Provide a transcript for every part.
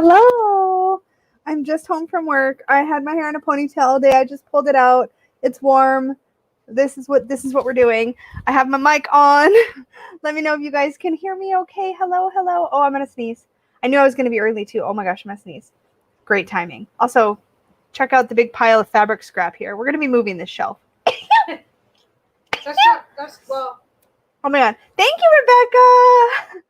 Hello. I'm just home from work. I had my hair in a ponytail all day. I just pulled it out. It's warm. This is what we're doing. I have my mic on. Let me know if you guys can hear me okay. Hello, hello. Oh, I'm going to sneeze. I knew I was going to be early too. Oh my gosh, I'm going to sneeze. Great timing. Also, check out the big pile of fabric scrap here. We're going to be moving this shelf. Well. Oh my God. Thank you, Rebecca.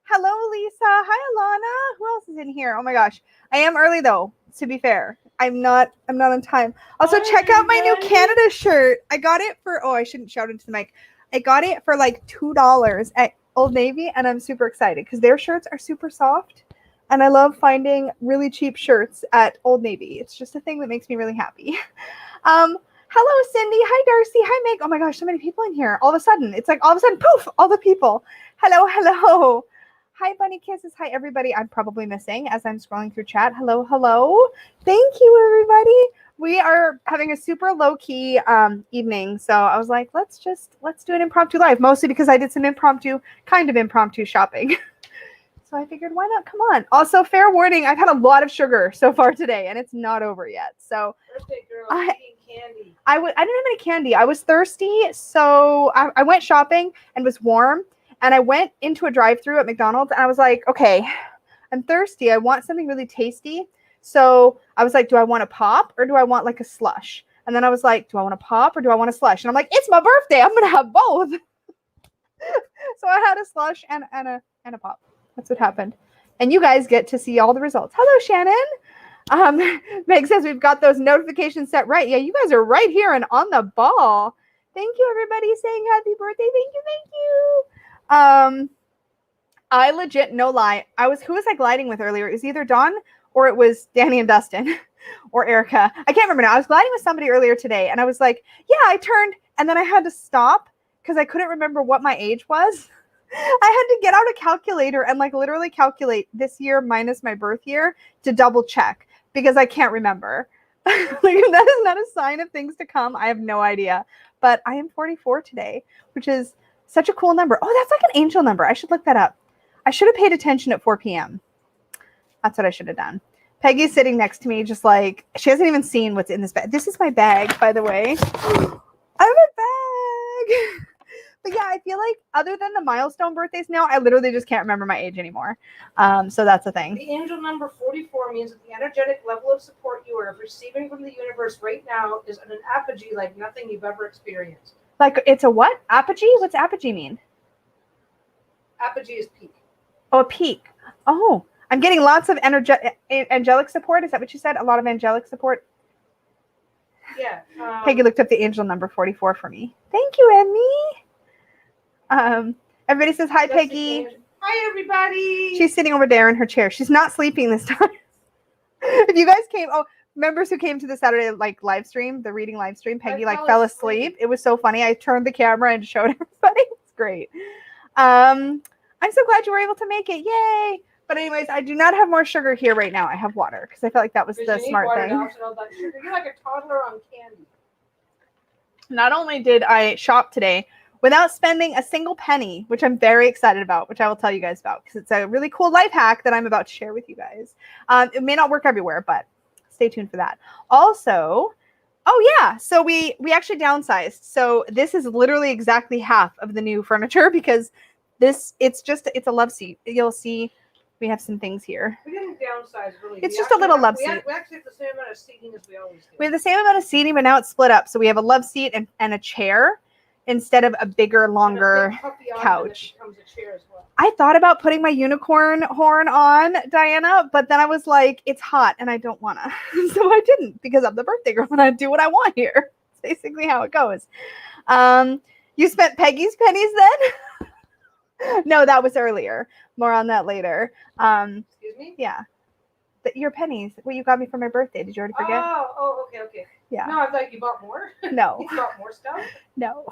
Hello, Lisa. Hi, Alana. Who else is in here? Oh my gosh. I am early though, to be fair. I'm not on time. Also, check out my new Canada shirt. I got it for, I shouldn't shout into the mic. I got it for like $2 at Old Navy, and I'm super excited because their shirts are super soft. And I love finding really cheap shirts at Old Navy. It's just a thing that makes me really happy. Hello, Cindy. Hi, Darcy. Hi, Meg. Oh my gosh, so many people in here. All of a sudden, it's like all of a sudden, poof, all the people. Hello, hello. Hi, Bunny Kisses. Hi, everybody. I'm probably missing as I'm scrolling through chat. Hello, hello. Thank you, everybody. We are having a super low-key evening. So I was like, let's do an impromptu live, mostly because I did some kind of impromptu shopping. So I figured, why not? Come on. Also, fair warning, I've had a lot of sugar so far today, and it's not over yet. So birthday girl, eating candy. I didn't have any candy. I was thirsty, so I went shopping and it was warm. And I went into a drive-thru at McDonald's, and I was like, okay, I'm thirsty. I want something really tasty. So I was like, do I want a pop or do I want like a slush? And then I was like, do I want a pop or do I want a slush? And I'm like, it's my birthday. I'm going to have both. So I had a slush and a pop. That's what happened. And you guys get to see all the results. Hello, Shannon. Meg says we've got those notifications set right. Yeah, you guys are right here and on the ball. Thank you, everybody, saying happy birthday. Thank you. I legit, no lie, who was I gliding with earlier? It was either Dawn or it was Danny and Dustin or Erica. I can't remember now. I was gliding with somebody earlier today, and I was like, yeah, I turned, and then I had to stop because I couldn't remember what my age was. I had to get out a calculator and like literally calculate this year minus my birth year to double check because I can't remember. Like, if that is not a sign of things to come, I have no idea. But I am 44 today, which is such a cool number. Oh, that's like an angel number. I should look that up. I should have paid attention at 4 p.m. That's what I should have done. Peggy's sitting next to me just like, she hasn't even seen what's in this bag. This is my bag, by the way. I have a bag. But yeah, I feel like other than the milestone birthdays now, I literally just can't remember my age anymore. So that's the thing. The angel number 44 means that the energetic level of support you are receiving from the universe right now is an apogee like nothing you've ever experienced. Like, it's a what? Apogee? What's apogee mean? Apogee is peak. Oh, a peak. Oh, I'm getting lots of angelic support. Is that what you said? A lot of angelic support? Yeah. Peggy looked up the angel number 44 for me. Thank you, Emmy. Everybody says hi, Peggy. Hi, everybody. She's sitting over there in her chair. She's not sleeping this time. If you guys came, members who came to the Saturday live stream, the reading live stream, Peggy fell asleep. It was so funny. I turned the camera and showed everybody. It's great. I'm so glad you were able to make it. Yay! But anyways, I do not have more sugar here right now. I have water because I felt like that was the smart thing. You're like a toddler on candy. Not only did I shop today without spending a single penny, which I'm very excited about, which I will tell you guys about because it's a really cool life hack that I'm about to share with you guys. It may not work everywhere, but stay tuned for that. Also, so we actually downsized. So this is literally exactly half of the new furniture because it's a love seat. You'll see we have some things here. We didn't downsize really. It's just a little love seat. We actually have the same amount of seating as we always do. We have the same amount of seating, but now it's split up. So we have a love seat and a chair instead of a bigger, longer couch. A chair as well. I thought about putting my unicorn horn on, Diana, but then I was like, it's hot and I don't want to. So I didn't because I'm the birthday girl and I do what I want here. It's basically how it goes. You spent Peggy's pennies then? No, that was earlier. More on that later. Excuse me? Yeah. Your pennies, what you got me for my birthday. Did you already forget? Okay. Yeah. No, I thought you bought more. No. You bought more stuff? No.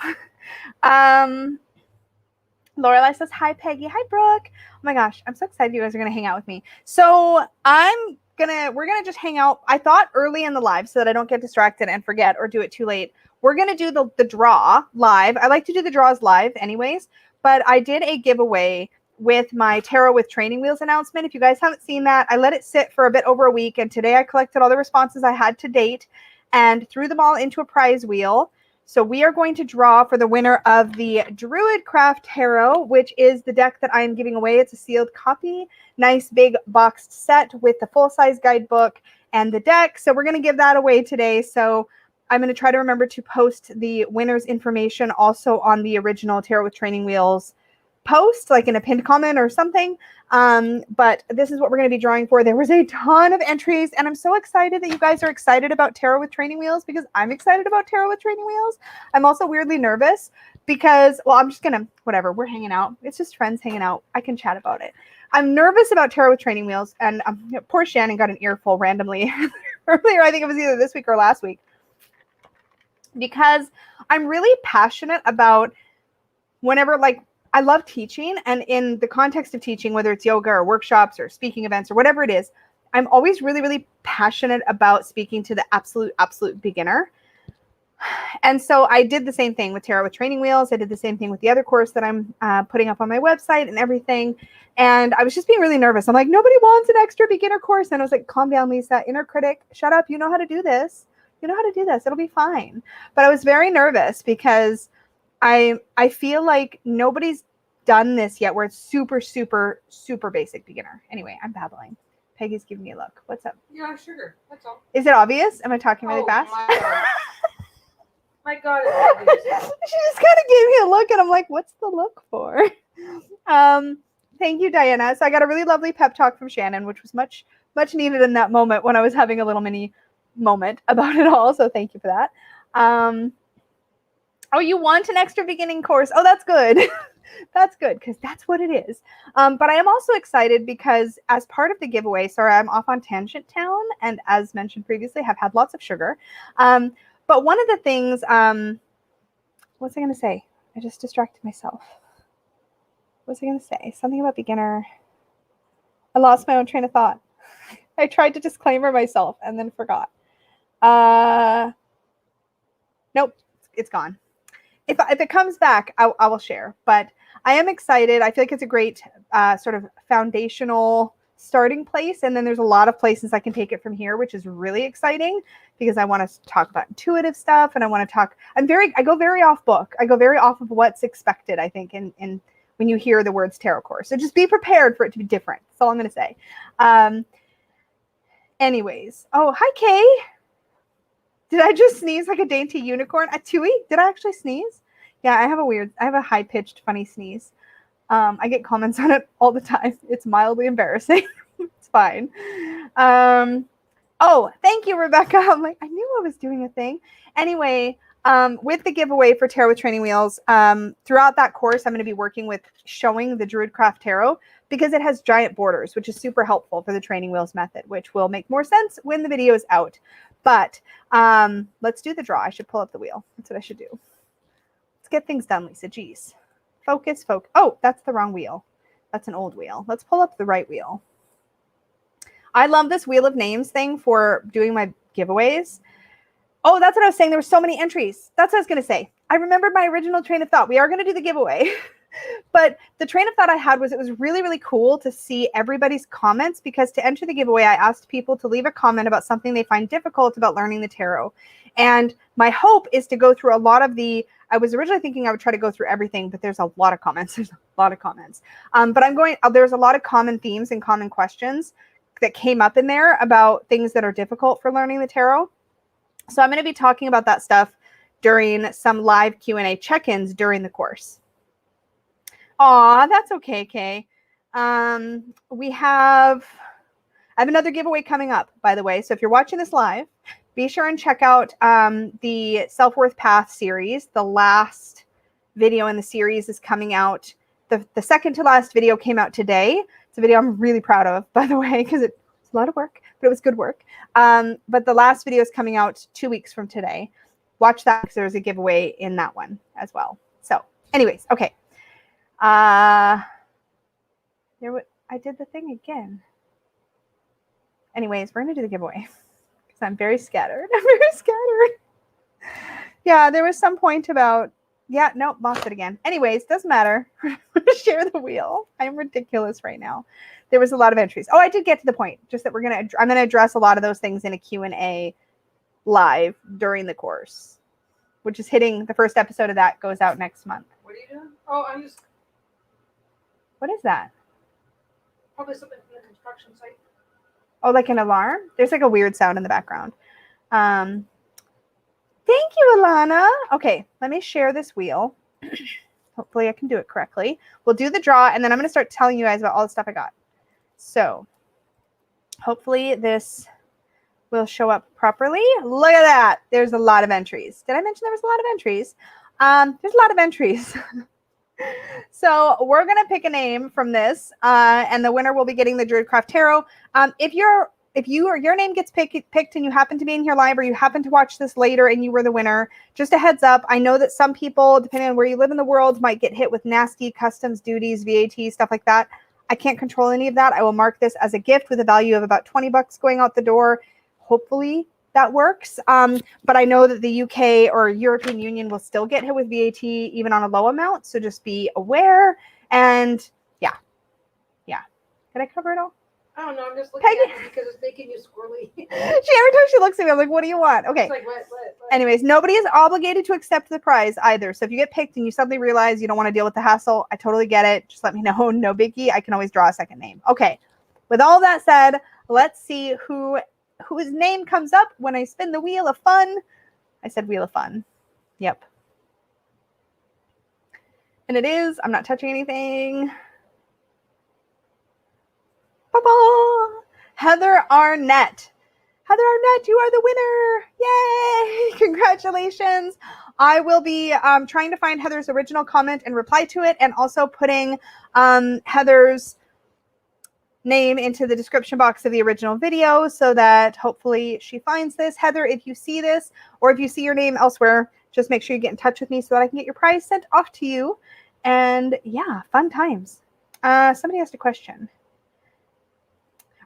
Lorelai says, hi, Peggy. Hi, Brooke. Oh my gosh. I'm so excited you guys are going to hang out with me. So we're going to just hang out. I thought early in the live so that I don't get distracted and forget or do it too late. We're going to do the draw live. I like to do the draws live anyways, but I did a giveaway with my Tarot with Training Wheels announcement. If you guys haven't seen that, I let it sit for a bit over a week, and today I collected all the responses I had to date and threw them all into a prize wheel. So we are going to draw for the winner of the Druidcraft Tarot, which is the deck that I am giving away. It's a sealed copy, nice big boxed set with the full-size guidebook and the deck. So we're going to give that away today. So I'm going to try to remember to post the winner's information also on the original Tarot with Training Wheels post, like in a pinned comment or something. But this is what we're going to be drawing for. There was a ton of entries, and I'm so excited that you guys are excited about Tarot with Training Wheels, because I'm excited about Tarot with Training Wheels. I'm also weirdly nervous because, well, I'm just going to, whatever, we're hanging out. It's just friends hanging out. I can chat about it. I'm nervous about Tarot with Training Wheels, and poor Shannon got an earful randomly earlier. I think it was either this week or last week, because I'm really passionate about whenever, like, I love teaching, and in the context of teaching, whether it's yoga or workshops or speaking events or whatever it is, I'm always really, really passionate about speaking to the absolute beginner. And so I did the same thing with Tarot with Training Wheels. I did the same thing with the other course that I'm putting up on my website and everything. And I was just being really nervous. I'm like, nobody wants an extra beginner course. And I was like, calm down, Lisa, inner critic, shut up. You know how to do this. You know how to do this. It'll be fine. But I was very nervous because I feel like nobody's done this yet where it's super, super, super basic beginner. Anyway, I'm babbling. Peggy's giving me a look. What's up? Yeah, sugar. That's all. Is it obvious? Am I talking really fast? My God. My God, it's obvious. She just kind of gave me a look, and I'm like, what's the look for? Thank you, Diana. So I got a really lovely pep talk from Shannon, which was much, much needed in that moment when I was having a little mini moment about it all. So thank you for that. Oh, you want an extra beginning course? Oh, that's good. That's good, because that's what it is. But I am also excited because as part of the giveaway, sorry, I'm off on tangent town, and as mentioned previously, have had lots of sugar. But one of the things, what's I going to say? I just distracted myself. What was I going to say? Something about beginner. I lost my own train of thought. I tried to disclaimer myself and then forgot. Nope, it's gone. If it comes back, I will share. But I am excited. I feel like it's a great sort of foundational starting place. And then there's a lot of places I can take it from here, which is really exciting because I want to talk about intuitive stuff. And I want to talk, I go very off book. I go very off of what's expected, I think, in when you hear the words tarot course. So just be prepared for it to be different. That's all I'm going to say. Anyways. Oh, hi, Kay. Did I just sneeze like a dainty unicorn? A Tui? Did I actually sneeze? Yeah, I have a high-pitched, funny sneeze. I get comments on it all the time. It's mildly embarrassing. It's fine. Oh, thank you, Rebecca. I'm like, I knew I was doing a thing. Anyway, with the giveaway for Tarot with Training Wheels, throughout that course, I'm going to be working with showing the Druidcraft Tarot because it has giant borders, which is super helpful for the Training Wheels method, which will make more sense when the video is out. But let's do the draw. I should pull up the wheel. That's what I should do. Let's get things done, Lisa. Jeez. Focus. Oh, that's the wrong wheel. That's an old wheel. Let's pull up the right wheel. I love this Wheel of Names thing for doing my giveaways. Oh, that's what I was saying. There were so many entries. That's what I was going to say. I remembered my original train of thought. We are going to do the giveaway. But the train of thought I had was it was really, really cool to see everybody's comments, because to enter the giveaway, I asked people to leave a comment about something they find difficult about learning the tarot. And my hope is to go through a lot of I was originally thinking I would try to go through everything, but there's a lot of comments. There's a lot of comments. But there's a lot of common themes and common questions that came up in there about things that are difficult for learning the tarot. So I'm going to be talking about that stuff during some live Q&A check-ins during the course. Aw, that's okay, Kay. I have another giveaway coming up, by the way. So if you're watching this live, be sure and check out the Self-Worth Path series. The last video in the series is coming out. The second to last video came out today. It's a video I'm really proud of, by the way, because it's a lot of work, but it was good work. But the last video is coming out 2 weeks from today. Watch that because there's a giveaway in that one as well. So anyways, okay. I did the thing again. Anyways, we're going to do the giveaway because I'm very scattered. I'm very scattered. Yeah, there was some point about Yeah, nope, lost it again. Anyways, doesn't matter. Share the wheel. I'm ridiculous right now. There was a lot of entries. Oh, I did get to the point. Just that I'm gonna address a lot of those things in a Q&A live during the course, which is hitting the first episode of that goes out next month. What are you doing? Oh, I'm just What is that? probably something from the construction site. Oh, like an alarm? There's like a weird sound in the background. Thank you, Alana. Okay, let me share this wheel. Hopefully I can do it correctly. We'll do the draw, and then I'm going to start telling you guys about all the stuff I got. So hopefully this will show up properly. Look at that. There's a lot of entries. Did I mention there was a lot of entries? There's a lot of entries. So we're going to pick a name from this, and the winner will be getting the Druidcraft Tarot. If your name gets picked and you happen to be in here live, or you happen to watch this later and you were the winner, just a heads up. I know that some people, depending on where you live in the world, might get hit with nasty customs duties, VAT, stuff like that. I can't control any of that. I will mark this as a gift with a value of about $20 going out the door. Hopefully that works. But I know that the UK or European Union will still get hit with VAT even on a low amount. So just be aware. And yeah. Did I cover it all? I don't know. I'm just looking at it because it's making you squirrely. Every time she looks at me, I'm like, what do you want? Okay. It's like, what? Anyways, nobody is obligated to accept the prize either. So if you get picked and you suddenly realize you don't want to deal with the hassle, I totally get it. Just let me know. No biggie. I can always draw a second name. Okay. With all that said, let's see whose name comes up when I spin the wheel of fun. I said wheel of fun. Yep. And it is. I'm not touching anything. Ba-ba! Heather Arnett. Heather Arnett, you are the winner. Yay! Congratulations. I will be trying to find Heather's original comment and reply to it, and also putting Heather's name into the description box of the original video so that hopefully she finds this. Heather, if you see this, or if you see your name elsewhere, just make sure you get in touch with me so that I can get your prize sent off to you. And yeah, fun times. Somebody asked a question.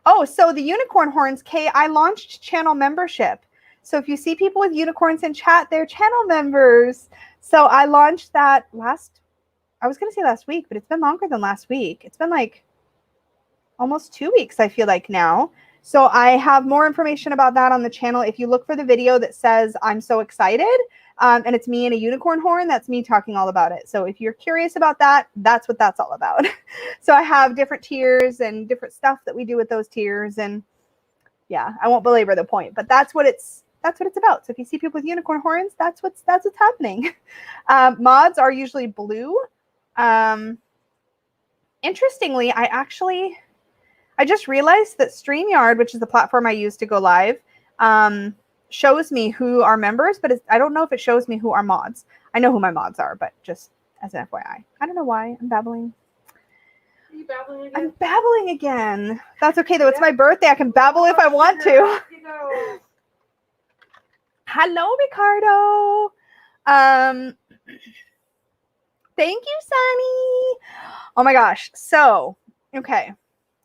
Oh, so the unicorn horns, Kay, I launched channel membership. So if you see people with unicorns in chat, they're channel members. So I launched that I was going to say last week, but it's been longer than last week. It's been like almost 2 weeks, I feel like now. So I have more information about that on the channel. If you look for the video that says I'm so excited, and it's me in a unicorn horn, that's me talking all about it. So if you're curious about that, that's what that's all about. So I have different tiers and different stuff that we do with those tiers. And yeah, I won't belabor the point, but that's what it's about. So if you see people with unicorn horns, that's what's happening. Mods are usually blue. Interestingly, I just realized that StreamYard, which is the platform I use to go live, shows me who are members, but I don't know if it shows me who are mods. I know who my mods are, but just as an FYI. I don't know why I'm babbling. Are you babbling again? I'm babbling again. That's okay, though. It's my birthday. I can babble if I want to. You know. Hello, Ricardo. Thank you, Sunny. Oh my gosh. So, okay.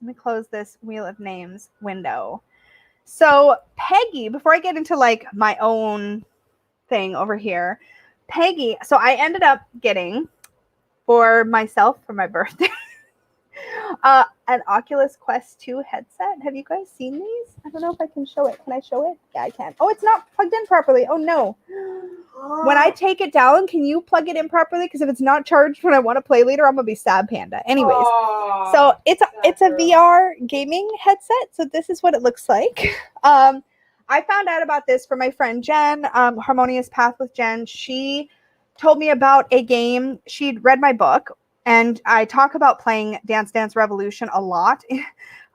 Let me close this Wheel of Names window. So Peggy, before I get into like my own thing over here, Peggy, so I ended up getting for myself for my birthday an Oculus Quest 2 headset. Have you guys seen these? I don't know if I can show it. Can I show it? Yeah, I can. Oh, it's not plugged in properly. Oh no. When I take it down, can you plug it in properly? Because if it's not charged when I want to play later, I'm gonna be sad panda. Anyways, so it's a VR gaming headset. So this is what it looks like. I found out about this from my friend Jen, Harmonious Path with Jen. She told me about a game. She'd read my book, and I talk about playing Dance Dance Revolution a lot,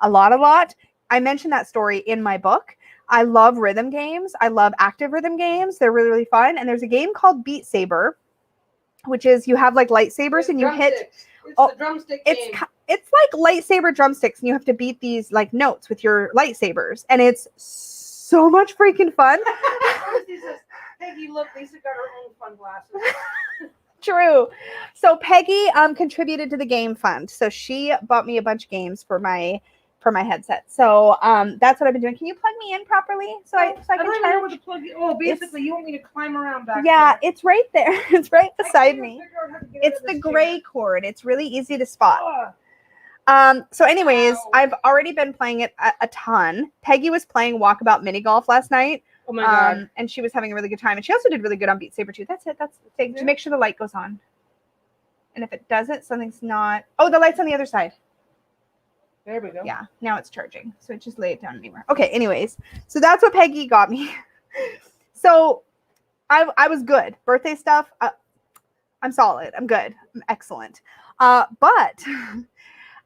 a lot. I mentioned that story in my book. I love rhythm games. I love active rhythm games. They're really, really fun. And there's a game called Beat Saber, which is you have like lightsabers and you hit. It's the drumstick game. It's like lightsaber drumsticks, and you have to beat these like notes with your lightsabers, and it's so much freaking fun. Peggy, look, Lisa got her own fun glasses. True. So Peggy contributed to the game fund. So she bought me a bunch of games for my for my headset. So that's what I've been doing. Can you plug me in properly so I I can don't even know charge? where the plug. Oh, basically, you want me to climb around back Yeah, there. it's right there. It's right I beside can't me. figure out how to get It's out of the this gray chair. cord. It's really easy to spot. So anyways, Ow. I've already been playing it a ton. Peggy was playing Walkabout Mini Golf last night. Oh my god. And she was having a really good time. And she also did really good on Beat Saber too. That's it. That's the thing. Yeah. To make sure the light goes on. And if it doesn't, something's not. Oh, the light's on the other side. There we go. Yeah, now it's charging. So it just lay it down anywhere. Okay, anyways. So that's what Peggy got me. So I was good. Birthday stuff, I'm solid. I'm good. I'm excellent. But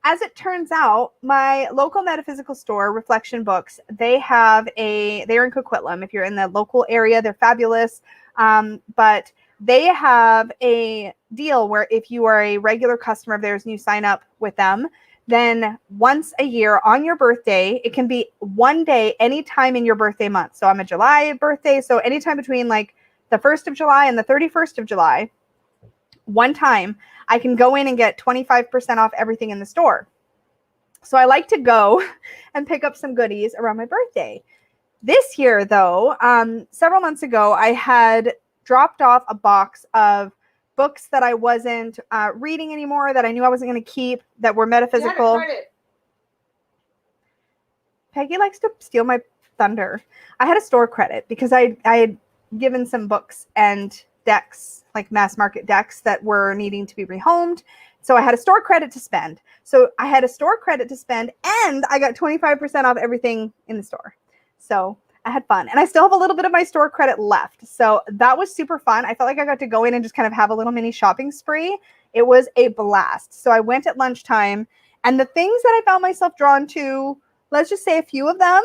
as it turns out, my local metaphysical store, Reflection Books, they're in Coquitlam. If you're in the local area, they're fabulous. But they have a deal where if you are a regular customer of theirs and you sign up with them, then once a year on your birthday, it can be one day, anytime in your birthday month. So I'm a July birthday. So anytime between like the 1st of July and the 31st of July, one time I can go in and get 25% off everything in the store. So I like to go and pick up some goodies around my birthday. This year, though, several months ago, I had dropped off a box of books that I wasn't reading anymore, that I knew I wasn't going to keep, that were metaphysical. Peggy likes to steal my thunder. I had a store credit because I had given some books and decks, like mass market decks, that were needing to be rehomed. So I had a store credit to spend. So I had a store credit to spend, and I got 25% off everything in the store. So I had fun. And I still have a little bit of my store credit left. So that was super fun. I felt like I got to go in and just kind of have a little mini shopping spree. It was a blast. So I went at lunchtime, and the things that I found myself drawn to, let's just say a few of them,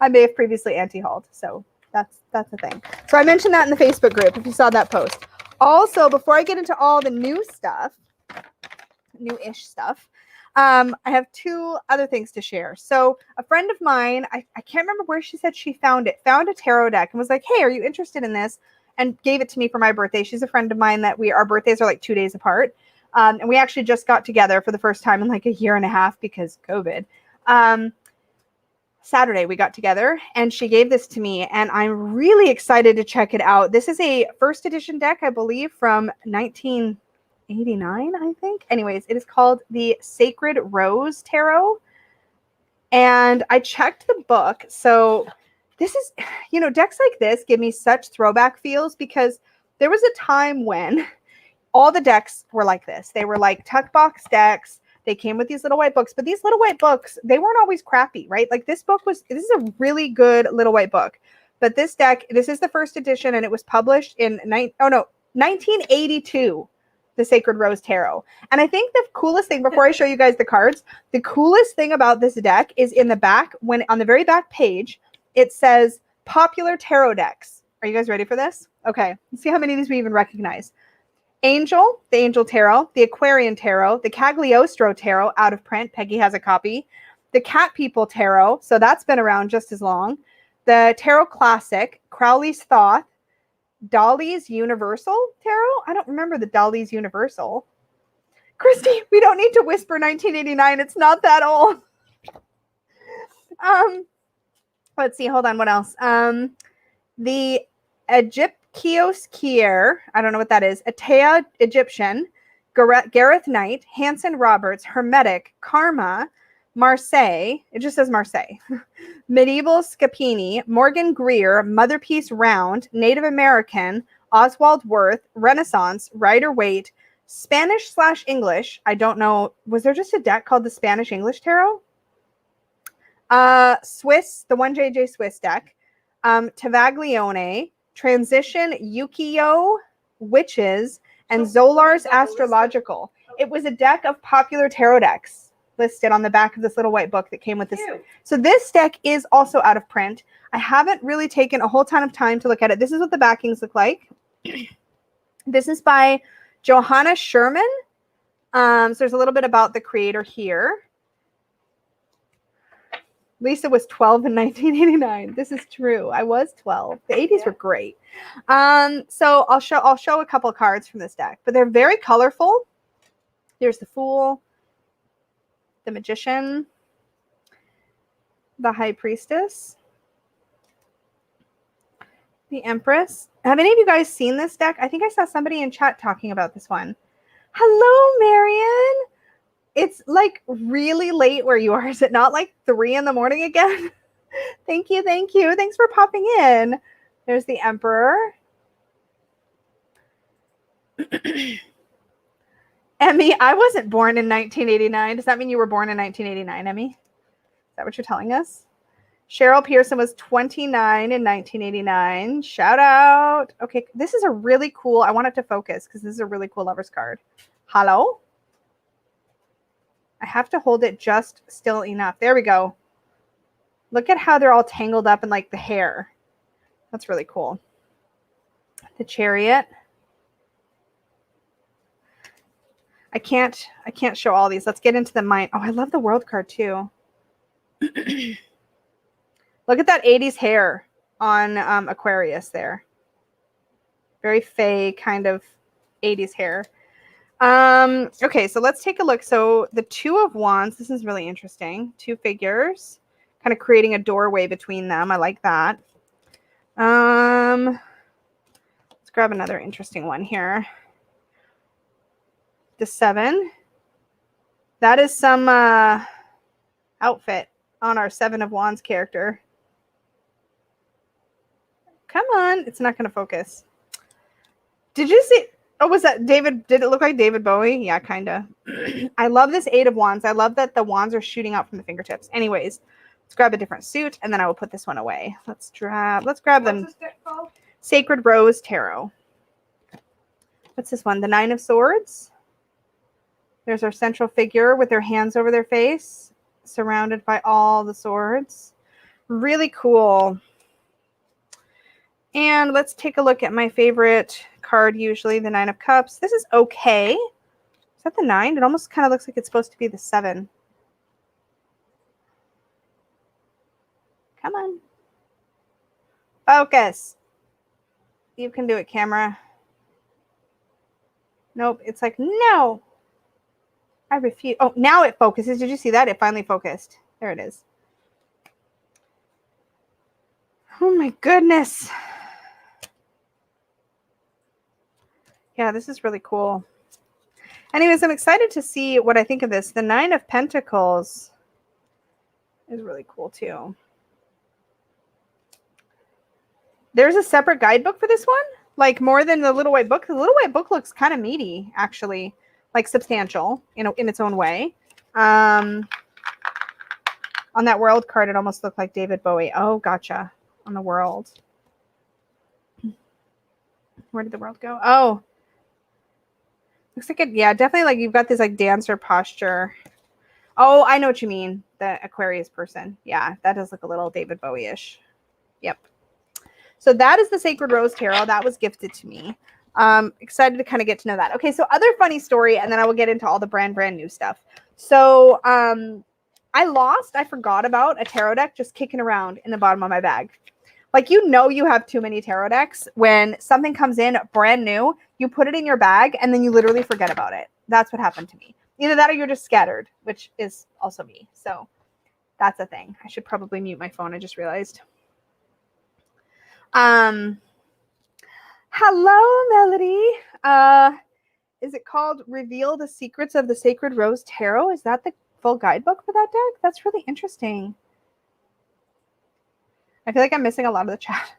I may have previously anti-hauled. So that's the thing. So I mentioned that in the Facebook group, if you saw that post. Also, before I get into all the new stuff, new-ish stuff, I have two other things to share. So a friend of mine, I can't remember where she said she found it, found a tarot deck and was like, hey, are you interested in this? And gave it to me for my birthday. She's a friend of mine that our birthdays are like 2 days apart. And we actually just got together for the first time in like a year and a half because COVID. Saturday we got together and she gave this to me and I'm really excited to check it out. This is a first edition deck, I believe, from 1989, I think. Anyways, it is called the Sacred Rose Tarot. And I checked the book. So this is, decks like this give me such throwback feels because there was a time when all the decks were like this. They were like tuck box decks. They came with these little white books, but these little white books, they weren't always crappy, right? Like this is a really good little white book. But this deck, this is the first edition and it was published in 1982, the Sacred Rose Tarot. And I think the coolest thing, before I show you guys the cards, the coolest thing about this deck is in the back, when on the very back page, it says popular tarot decks. Are you guys ready for this? Okay, let's see how many of these we even recognize. Angel, the Angel Tarot, the Aquarian Tarot, the Cagliostro Tarot, out of print. Peggy has a copy. The Cat People Tarot, so that's been around just as long. The Tarot Classic, Crowley's Thoth, Dolly's Universal Tarot. I don't remember the Dolly's Universal. Christy, we don't need to whisper 1989. It's not that old. Let's see. Hold on. What else? The Egyptios Kier. I don't know what that is. Atea Egyptian. Gareth Knight. Hanson Roberts. Hermetic. Karma. Marseille. It just says Marseille. Medieval Scapini. Morgan Greer. Motherpiece Round. Native American. Oswald Worth. Renaissance. Rider-Waite. Spanish/English. I don't know. Was there just a deck called the Spanish-English Tarot? Swiss, the 1JJ Swiss deck. Tavaglione. Transition, Yukio, Witches, and Zolar's Astrological. It was a deck of popular tarot decks listed on the back of this little white book that came with this. Ew. So this deck is also out of print. I haven't really taken a whole ton of time to look at it. This is what the backings look like. This is by Johanna Sherman. So there's a little bit about the creator here. Lisa was 12 in 1989. This is true. I was 12. The 80s were great. So I'll show a couple of cards from this deck, but they're very colorful. There's the Fool, the Magician, the High Priestess, the Empress. Have any of you guys seen this deck? I think I saw somebody in chat talking about this one. Hello, Marion. It's like really late where you are. Is it not like 3 in the morning again? Thank you. Thank you. Thanks for popping in. There's the Emperor. Emmy, I wasn't born in 1989. Does that mean you were born in 1989, Emmy? Is that what you're telling us? Cheryl Pearson was 29 in 1989. Shout out. Okay, this is a really cool, I want it to focus because this is a really cool Lover's card. Hello? I have to hold it just still enough. There we go. Look at how they're all tangled up in like the hair. That's really cool. The Chariot. I can't show all these. Let's get into the mind. Oh, I love the World card too. Look at that 80s hair on Aquarius there. Very fey kind of 80s hair. Okay, so let's take a look. So the Two of Wands, this is really interesting. 2 figures, kind of creating a doorway between them. I like that. Let's grab another interesting one here. The 7. That is some outfit on our 7 of Wands character. Come on. It's not going to focus. Did you see? Oh, was that David? Did it look like David Bowie? Yeah, kind of. I love this 8 of Wands. I love that the wands are shooting out from the fingertips. Anyways, let's grab a different suit, and then I will put this one away. Let's grab them. What's this deck called? Sacred Rose Tarot. What's this one? The 9 of Swords. There's our central figure with their hands over their face, surrounded by all the swords. Really cool. And let's take a look at my favorite card, usually the 9 of Cups. This is okay. Is that the 9? It almost kind of looks like it's supposed to be the 7. Come on. Focus. You can do it, camera. Nope. It's like, no. I refuse. Oh, now it focuses. Did you see that? It finally focused. There it is. Oh my goodness. Yeah, this is really cool. Anyways, I'm excited to see what I think of this. The 9 of Pentacles is really cool too. There's a separate guidebook for this one? Like more than the Little White Book? The Little White Book looks kind of meaty, actually. Like substantial, you know, in its own way. On that World card, it almost looked like David Bowie. Oh, gotcha. On the World. Where did the World go? Oh. Looks like it, yeah, definitely like you've got this like dancer posture. Oh, I know what you mean. The Aquarius person. Yeah, that does look a little David Bowie-ish. Yep. So that is the Sacred Rose Tarot. That was gifted to me. Excited to kind of get to know that. Okay, so other funny story, and then I will get into all the brand new stuff. So I forgot about a tarot deck just kicking around in the bottom of my bag. Like, you know, you have too many tarot decks when something comes in brand new, you put it in your bag, and then you literally forget about it. That's what happened to me. Either that or you're just scattered, which is also me. So that's a thing. I should probably mute my phone. I just realized. Hello, Melody. Is it called Reveal the Secrets of the Sacred Rose Tarot? Is that the full guidebook for that deck? That's really interesting. I feel like I'm missing a lot of the chat.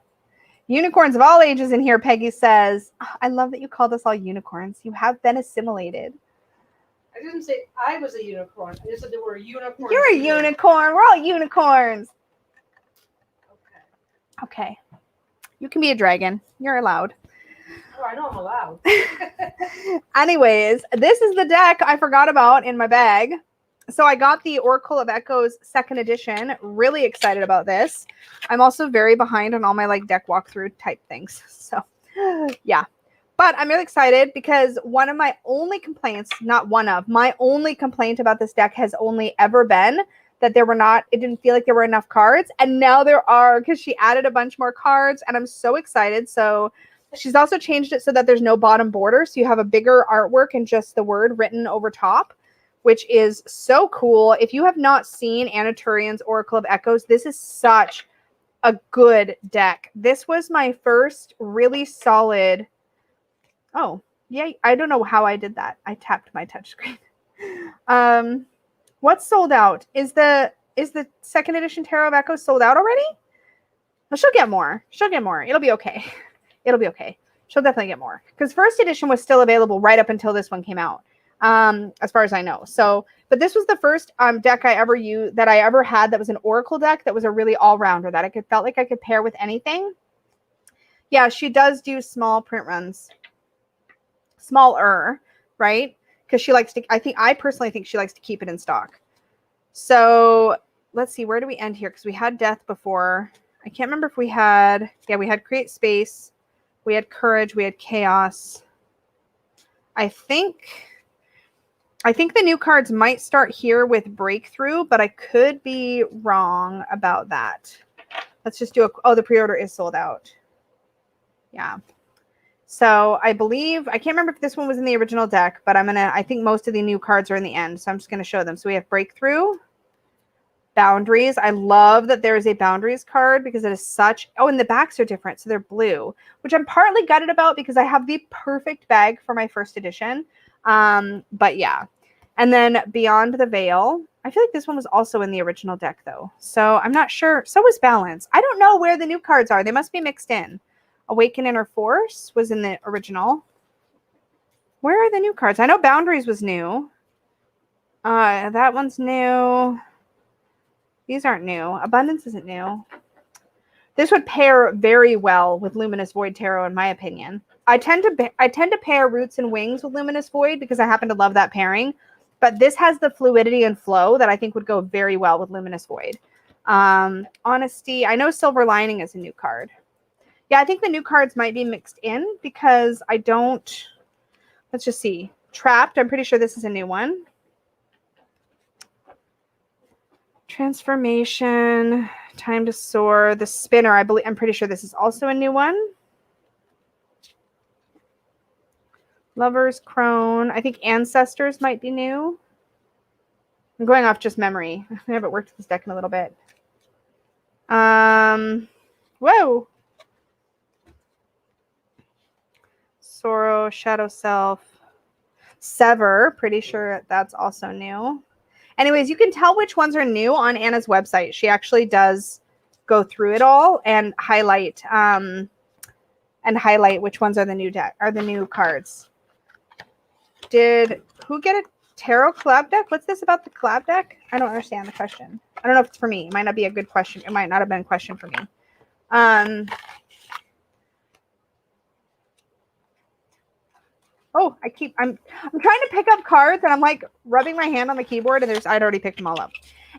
Unicorns of all ages in here, Peggy says. Oh, I love that you called us all unicorns. You have been assimilated. I didn't say I was a unicorn. I just said there were unicorns. You're a unicorn. We're all unicorns. Okay. You can be a dragon. You're allowed. Oh, I know I'm allowed. Anyways, this is the deck I forgot about in my bag. So I got the Oracle of Echoes 2nd edition. Really excited about this. I'm also very behind on all my like deck walkthrough type things. So yeah. But I'm really excited because one of my only complaints, my only complaint about this deck has only ever been that it didn't feel like there were enough cards. And now there are, because she added a bunch more cards and I'm so excited. So she's also changed it so that there's no bottom border. So you have a bigger artwork and just the word written over top, which is so cool. If you have not seen Anna Turian's Oracle of Echoes, this is such a good deck. This was my first really solid. Oh, yeah. I don't know how I did that. I tapped my touchscreen. What's sold out? Is the second edition Tarot of Echoes sold out already? Well, she'll get more. She'll get more. It'll be okay. It'll be okay. She'll definitely get more. Because first edition was still available right up until this one came out. As far as I know. So, but this was the first deck I ever used that I ever had that was an Oracle deck that was a really all-rounder that felt like I could pair with anything. Yeah, she does do small print runs. Smaller, right? Because she likes to, I personally think she likes to keep it in stock. So let's see, where do we end here? Because we had death before. I can't remember if we had, yeah, we had create space. We had courage. We had chaos. I think the new cards might start here with breakthrough, but I could be wrong about that. Let's just do the pre-order is sold out. Yeah. So I believe, I can't remember if this one was in the original deck, but I think most of the new cards are in the end. So I'm just going to show them. So we have breakthrough, boundaries. I love that there is a boundaries card because it is such, oh, and the backs are different. So they're blue, which I'm partly gutted about because I have the perfect bag for my first edition. But yeah. And then Beyond the Veil. I feel like this one was also in the original deck though. So I'm not sure. So was Balance. I don't know where the new cards are. They must be mixed in. Awaken Inner Force was in the original. Where are the new cards? I know Boundaries was new. That one's new. These aren't new. Abundance isn't new. This would pair very well with Luminous Void Tarot, in my opinion. I tend to pair Roots and Wings with Luminous Void because I happen to love that pairing. But this has the fluidity and flow that I think would go very well with Luminous Void. Honesty. I know Silver Lining is a new card. Yeah, I think the new cards might be mixed in because I don't. Let's just see. Trapped. I'm pretty sure this is a new one. Transformation. Time to Soar. The Spinner. I'm pretty sure this is also a new one. Lover's Crone. I think Ancestors might be new. I'm going off just memory. I haven't worked with this deck in a little bit. Whoa. Sorrow, Shadow Self, Sever. Pretty sure that's also new. Anyways, you can tell which ones are new on Anna's website. She actually does go through it all and highlight which ones are the new cards. Did who get a tarot collab deck? What's this about the collab deck? I don't understand the question. I don't know if it's for me. It might not be a good question. It might not have been a question for me. Oh, I'm trying to pick up cards and I'm like rubbing my hand on the keyboard and I'd already picked them all up.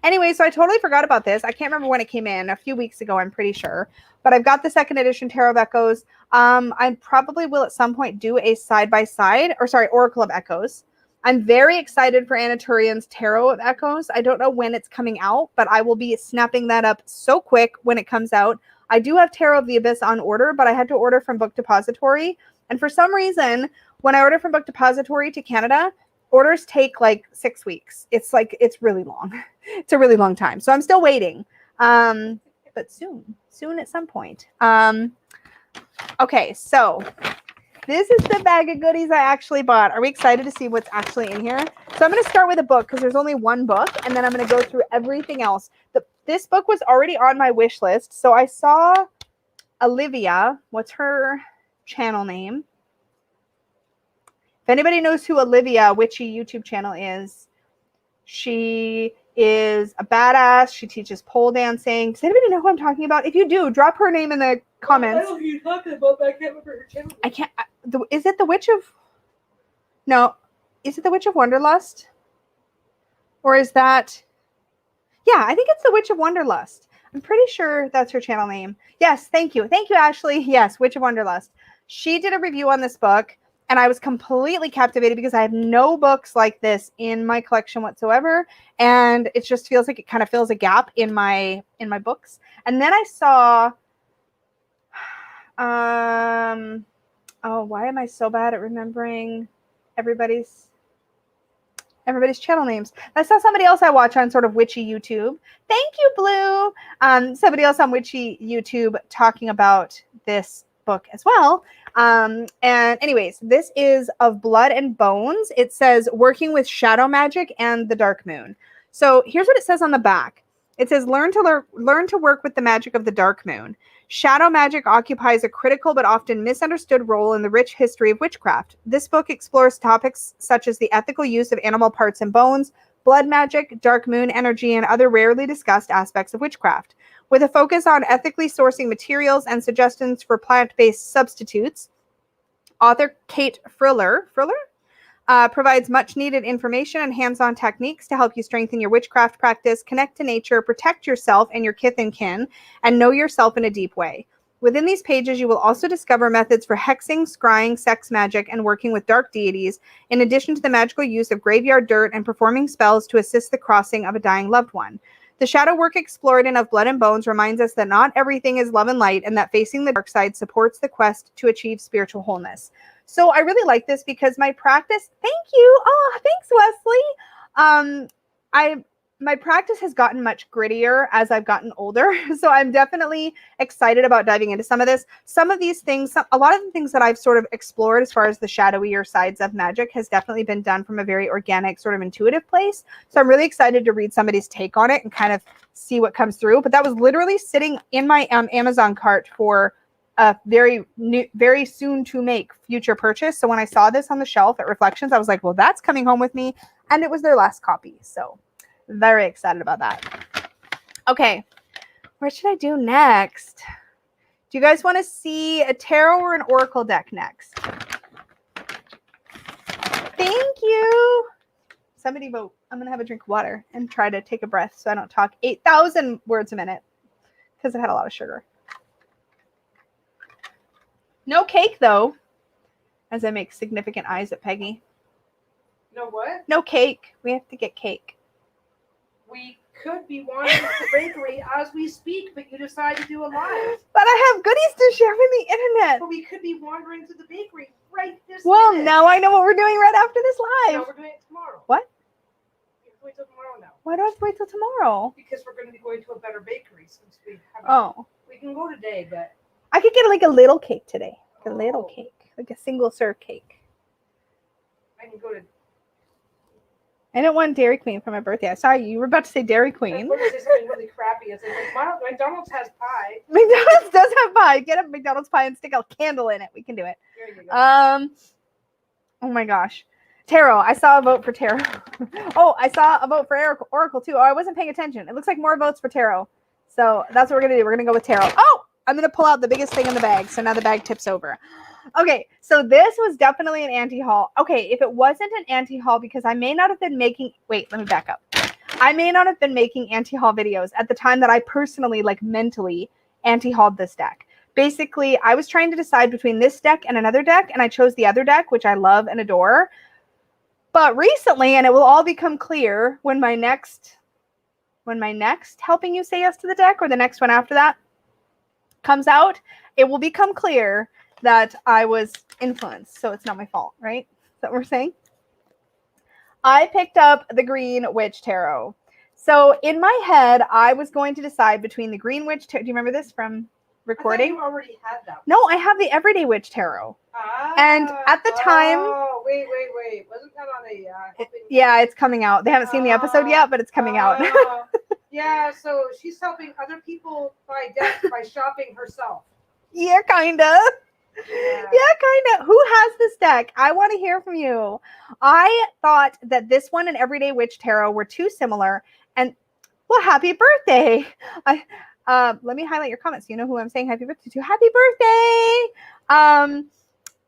Anyway, so I totally forgot about this. I can't remember when it came in, a few weeks ago, I'm pretty sure. But I've got the second edition Tarot of Echoes. I probably will at some point do a side-by-side, Oracle of Echoes. I'm very excited for Anna Turian's Tarot of Echoes. I don't know when it's coming out, but I will be snapping that up so quick when it comes out. I do have Tarot of the Abyss on order, but I had to order from Book Depository. And for some reason, when I order from Book Depository to Canada, orders take like 6 weeks. It's really long. It's a really long time. So I'm still waiting. But soon at some point. Okay, so this is the bag of goodies I actually bought. Are we excited to see what's actually in here? So I'm going to start with a book because there's only one book, and then I'm going to go through everything else. This book was already on my wish list. So I saw Olivia. What's her channel name? If anybody knows who Olivia Witchy YouTube channel is, she is a badass. She teaches pole dancing. Does anybody know who I'm talking about? If you do, drop her name in the comments. I know who you're talking about, but I can't remember her channel. I can't. Is it the Witch of? No, is it the Witch of Wonderlust? Or is that? Yeah, I think it's the Witch of Wonderlust. I'm pretty sure that's her channel name. Yes, thank you, Ashley. Yes, Witch of Wonderlust. She did a review on this book. And I was completely captivated because I have no books like this in my collection whatsoever. And it just feels like it kind of fills a gap in my books. And then I saw, oh, why am I so bad at remembering everybody's? everybody's channel names. I saw somebody else I watch on sort of witchy YouTube. Thank you, Blue. Somebody else on witchy YouTube talking about this book as well. And anyways, this is Of Blood and Bones. It says working with shadow magic and the dark moon. So here's what it says on the back. It says learn to work with the magic of the dark moon. Shadow magic occupies a critical but often misunderstood role in the rich history of witchcraft. This book explores topics such as the ethical use of animal parts and bones, blood magic, dark moon energy, and other rarely discussed aspects of witchcraft. With a focus on ethically sourcing materials and suggestions for plant-based substitutes, author Kate Friller provides much-needed information and hands-on techniques to help you strengthen your witchcraft practice, connect to nature, protect yourself and your kith and kin, and know yourself in a deep way. Within these pages, you will also discover methods for hexing, scrying, sex magic, and working with dark deities, in addition to the magical use of graveyard dirt and performing spells to assist the crossing of a dying loved one. The shadow work explored in Of Blood and Bones reminds us that not everything is love and light, and that facing the dark side supports the quest to achieve spiritual wholeness. So I really like this because my practice, thank you. Oh, thanks, Wesley. My practice has gotten much grittier as I've gotten older. So I'm definitely excited about diving into some of this. Some of these things, a lot of the things that I've sort of explored as far as the shadowier sides of magic has definitely been done from a very organic, sort of intuitive place. So I'm really excited to read somebody's take on it and kind of see what comes through. But that was literally sitting in my Amazon cart for a very soon to make future purchase. So when I saw this on the shelf at Reflections, I was like, well, that's coming home with me. And it was their last copy. So very excited about that. Okay, what should I do next? Do you guys want to see a tarot or an oracle deck next? Thank you. Somebody vote. I'm going to have a drink of water and try to take a breath so I don't talk 8,000 words a minute because I had a lot of sugar. No cake, though, as I make significant eyes at Peggy. No what? No cake. We have to get cake. We could be wandering to the bakery as we speak, but you decide to do a live. But I have goodies to share with the internet. But we could be wandering to the bakery right this Well, minute. now I know what we're doing right after this live. No, we're doing it tomorrow. What? We have to wait till tomorrow now. Why do I have to wait till tomorrow? Because we're going to be going to a better bakery since we haven't. Oh. We can go today, but. I could get like a little cake today. Like a little Oh. cake. Like a single serve cake. I can go to. I didn't want Dairy Queen for my birthday. Sorry, you were about to say Dairy I Queen. was going to say something really crappy. I said, like, McDonald's has pie. McDonald's does have pie. Get a McDonald's pie and stick a candle in it. We can do it. There you go. Oh my gosh. Tarot. I saw a vote for tarot. Oh, I saw a vote for Oracle too. Oh, I wasn't paying attention. It looks like more votes for tarot. So that's what we're going to do. We're going to go with tarot. Oh, I'm going to pull out the biggest thing in the bag. So now the bag tips over. Okay, so this was definitely an anti-haul. Okay, if it wasn't an anti-haul, because I may not have been making, wait, let me back up. I may not have been making anti-haul videos at the time that I personally, like mentally, anti-hauled this deck. Basically, I was trying to decide between this deck and another deck, and I chose the other deck, which I love and adore. But recently, and it will all become clear when my next Helping You Say Yes to the Deck, or the next one after that, comes out, it will become clear that I was influenced, so it's not my fault, right? Is that what we're saying? I picked up the Green Witch Tarot. So in my head, I was going to decide between the Green Witch Tarot. Do you remember this from recording? I thought you already had that one. No, I have the Everyday Witch Tarot. And at the time... Oh, wait. Wasn't that on a... yeah, it's coming out. They haven't seen the episode yet, but it's coming out. Yeah, so she's helping other people buy decks by shopping herself. Yeah, kind of. Yeah, kind of. Who has this deck? I want to hear from you. I thought that this one and Everyday Witch Tarot were too similar. And, well, happy birthday. Let me highlight your comments. You know who I'm saying happy birthday to. Happy birthday.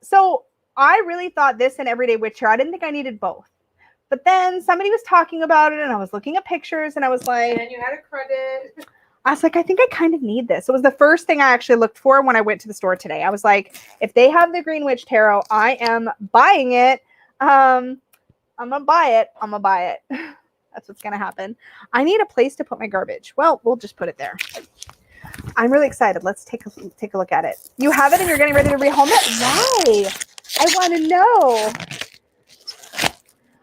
So I really thought this and Everyday Witch Tarot. I didn't think I needed both. But then somebody was talking about it, and I was looking at pictures, and I was like... And you had a credit. I was like, I think I kind of need this. It was the first thing I actually looked for when I went to the store today. I was like, if they have the Green Witch Tarot, I am buying it. I'm going to buy it. I'm going to buy it. That's what's going to happen. I need a place to put my garbage. Well, we'll just put it there. I'm really excited. Let's take a look at it. You have it and you're getting ready to rehome it? Why? I want to know.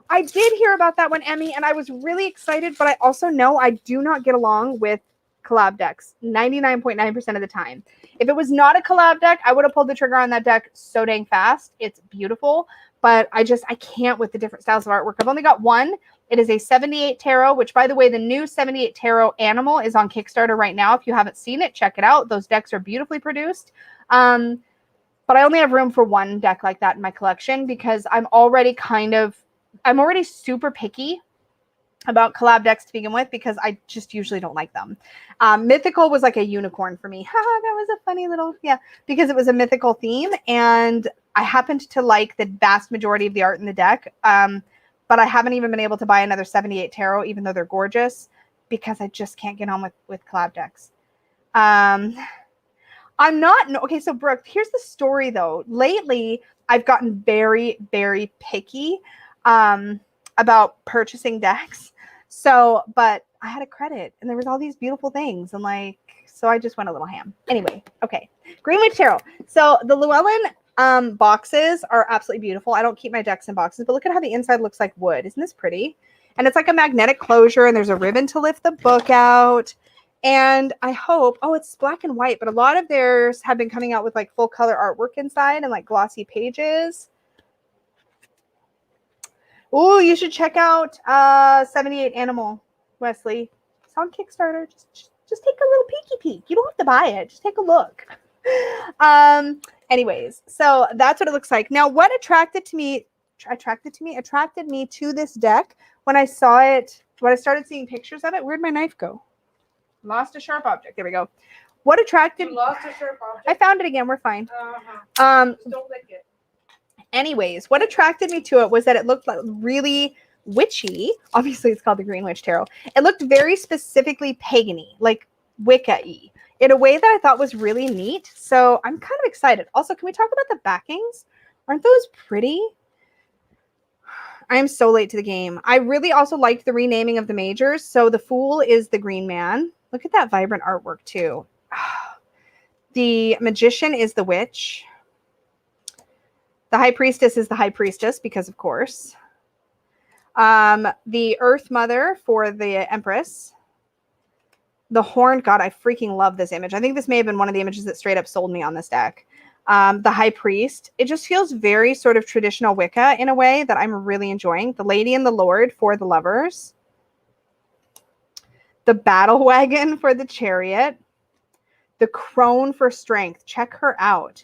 I did hear about that one, Emmy, and I was really excited, but I also know I do not get along with collab decks 99.9% of the time. If it was not a collab deck, I would have pulled the trigger on that deck so dang fast. It's beautiful, but I can't with the different styles of artwork. I've only got one. It is a 78 tarot, which, by the way, the new 78 tarot animal is on Kickstarter right now. If you haven't seen it, check it out. Those decks are beautifully produced. But I only have room for one deck like that in my collection because I'm already super picky about collab decks to begin with because I just usually don't like them. Mythical was like a unicorn for me. That was a funny little, because it was a mythical theme and I happened to like the vast majority of the art in the deck. But I haven't even been able to buy another 78 tarot, even though they're gorgeous, because I just can't get on with collab decks. Okay, so Brooke, here's the story though. Lately, I've gotten very, very picky about purchasing decks. So, but I had a credit and there was all these beautiful things and so I just went a little ham. Anyway, okay. Greenwich Tarot. So the Llewellyn boxes are absolutely beautiful. I don't keep my decks in boxes, but look at how the inside looks like wood. Isn't this pretty? And it's like a magnetic closure and there's a ribbon to lift the book out. And I hope, it's black and white, but a lot of theirs have been coming out with like full color artwork inside and like glossy pages. Oh, you should check out 78 Animal, Wesley. It's on Kickstarter. Just take a little peeky peek. You don't have to buy it. Just take a look. Anyways, so that's what it looks like. Now, what attracted me to this deck when I saw it, when I started seeing pictures of it. Where'd my knife go? Lost a sharp object. There we go. What attracted? You lost a sharp object. I found it again. We're fine. Don't lick it. Anyways, what attracted me to it was that it looked like really witchy. Obviously, it's called the Greenwich Tarot. It looked very specifically pagan-y, like Wicca-y, in a way that I thought was really neat. So I'm kind of excited. Also, can we talk about the backings? Aren't those pretty? I am so late to the game. I really also liked the renaming of the majors. So the Fool is the Green Man. Look at that vibrant artwork too. The Magician is the Witch. The High Priestess is the High Priestess because, of course. The Earth Mother for the Empress. The Horned God. I freaking love this image. I think this may have been one of the images that straight up sold me on this deck. The High Priest. It just feels very sort of traditional Wicca in a way that I'm really enjoying. The Lady and the Lord for the Lovers. The Battle Wagon for the Chariot. The Crone for Strength. Check her out.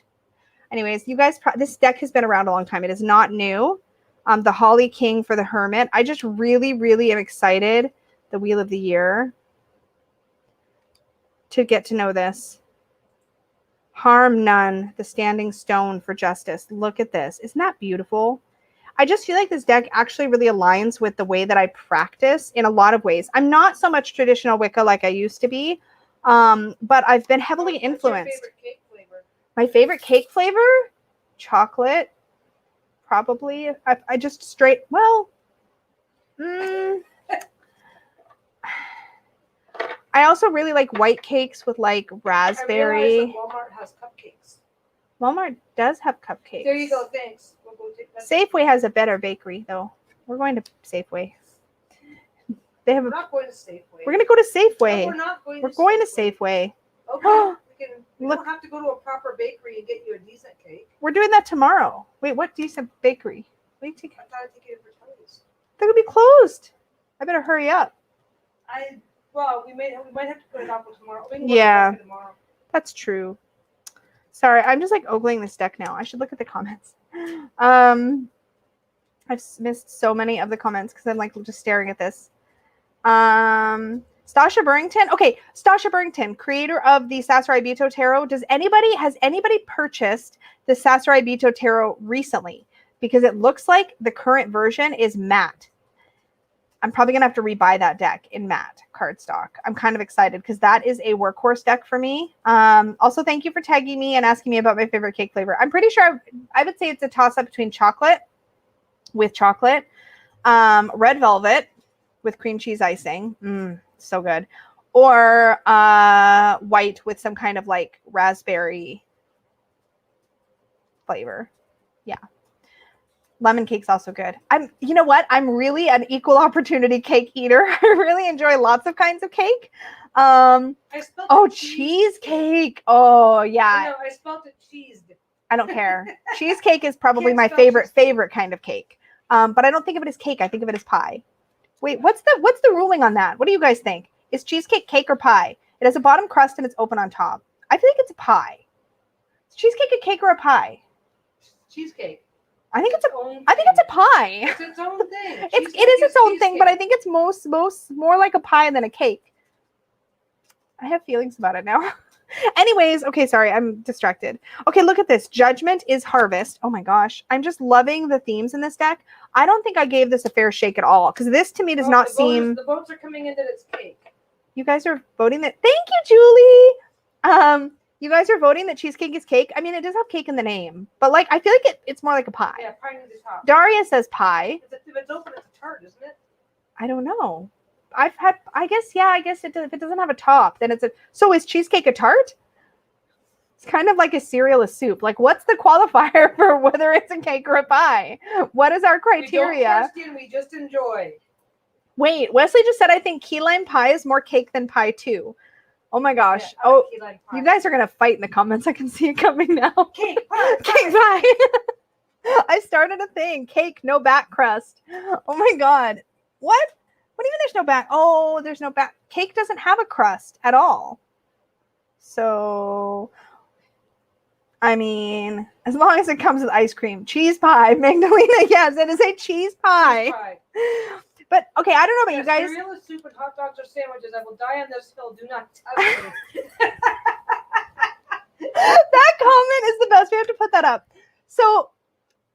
Anyways, you guys, this deck has been around a long time. It is not new. The Holly King for the Hermit. I just really, really am excited. The Wheel of the Year. To get to know this. Harm None. The Standing Stone for Justice. Look at this. Isn't that beautiful? I just feel like this deck actually really aligns with the way that I practice in a lot of ways. I'm not so much traditional Wicca like I used to be, but I've been heavily influenced. What's your favorite cake flavor? My favorite cake flavor? Chocolate. Probably. I just straight, I also really like white cakes with like raspberry. I realize that Walmart has cupcakes. Walmart does have cupcakes. There you go. Thanks. We'll go take that. Safeway has a better bakery, though. We're going to Safeway. They have. We're not going to Safeway. We're going to go to Safeway. No, we're not going. We're going to Safeway. Okay. We Look. don't have to go to a proper bakery and get you a decent cake. We're doing that tomorrow. Wait, what decent bakery? Wait, I thought I'd take you to Bertolli's. They're gonna be closed. I better hurry up. We might have to put it up tomorrow. We can Yeah. tomorrow. That's true. Sorry, I'm just like ogling this deck now. I should look at the comments. I've missed so many of the comments because I'm like just staring at this. Stasha Burrington. Okay, Stasha Burrington, creator of the Sasarai Bito Tarot. Has anybody purchased the Sasarai Bito Tarot recently? Because it looks like the current version is matte. I'm probably going to have to rebuy that deck in matte cardstock. I'm kind of excited because that is a workhorse deck for me. Also, thank you for tagging me and asking me about my favorite cake flavor. I'm pretty sure I would say it's a toss-up between chocolate, red velvet with cream cheese icing. So good. Or white with some kind of like raspberry flavor. Yeah. Lemon cake's also good. You know what? I'm really an equal opportunity cake eater. I really enjoy lots of kinds of cake. Cheesecake. Oh yeah. No, I spelled it cheesed. I don't care. Cheesecake is probably my favorite kind of cake. But I don't think of it as cake. I think of it as pie. Wait, what's the ruling on that? What do you guys think? Is cheesecake cake or pie? It has a bottom crust and it's open on top. I feel like it's a pie. Is cheesecake a cake or a pie? Cheesecake. I think it's a pie. It's its own thing. It is its own thing, but I think it's most more like a pie than a cake. I have feelings about it now. Anyways, okay, sorry, I'm distracted. Okay, look at this. Judgment is harvest. Oh my gosh. I'm just loving the themes in this deck. I don't think I gave this a fair shake at all because this to me does not seem... The votes are coming in that it's cake. You guys are voting that... Thank you, Julie! You guys are voting that cheesecake is cake. I mean, it does have cake in the name, but like I feel like it's more like a pie. Yeah, pie needs a top. Daria says pie. If it's open, it's a tart, isn't it? I don't know. I guess it does, if it doesn't have a top, then it's a... So is cheesecake a tart? It's kind of like a cereal, a soup. Like, what's the qualifier for whether it's a cake or a pie? What is our criteria? We don't question, we just enjoy. Wait, Wesley just said, I think key lime pie is more cake than pie too. Oh my gosh. Yeah, you guys are going to fight in the comments. I can see it coming now. Cake pie. Cake pie. I started a thing. Cake, no back crust. Oh my God. What? What do you mean there's no back? Oh, there's no back. Cake doesn't have a crust at all. So, I mean, as long as it comes with ice cream. Cheese pie. Magdalena, yes, it is a cheese pie. Cheese pie. But, okay, I don't know about you guys. Cereal is soup and hot dogs are sandwiches. I will die on this hill. Do not touch me. That comment is the best. We have to put that up. So,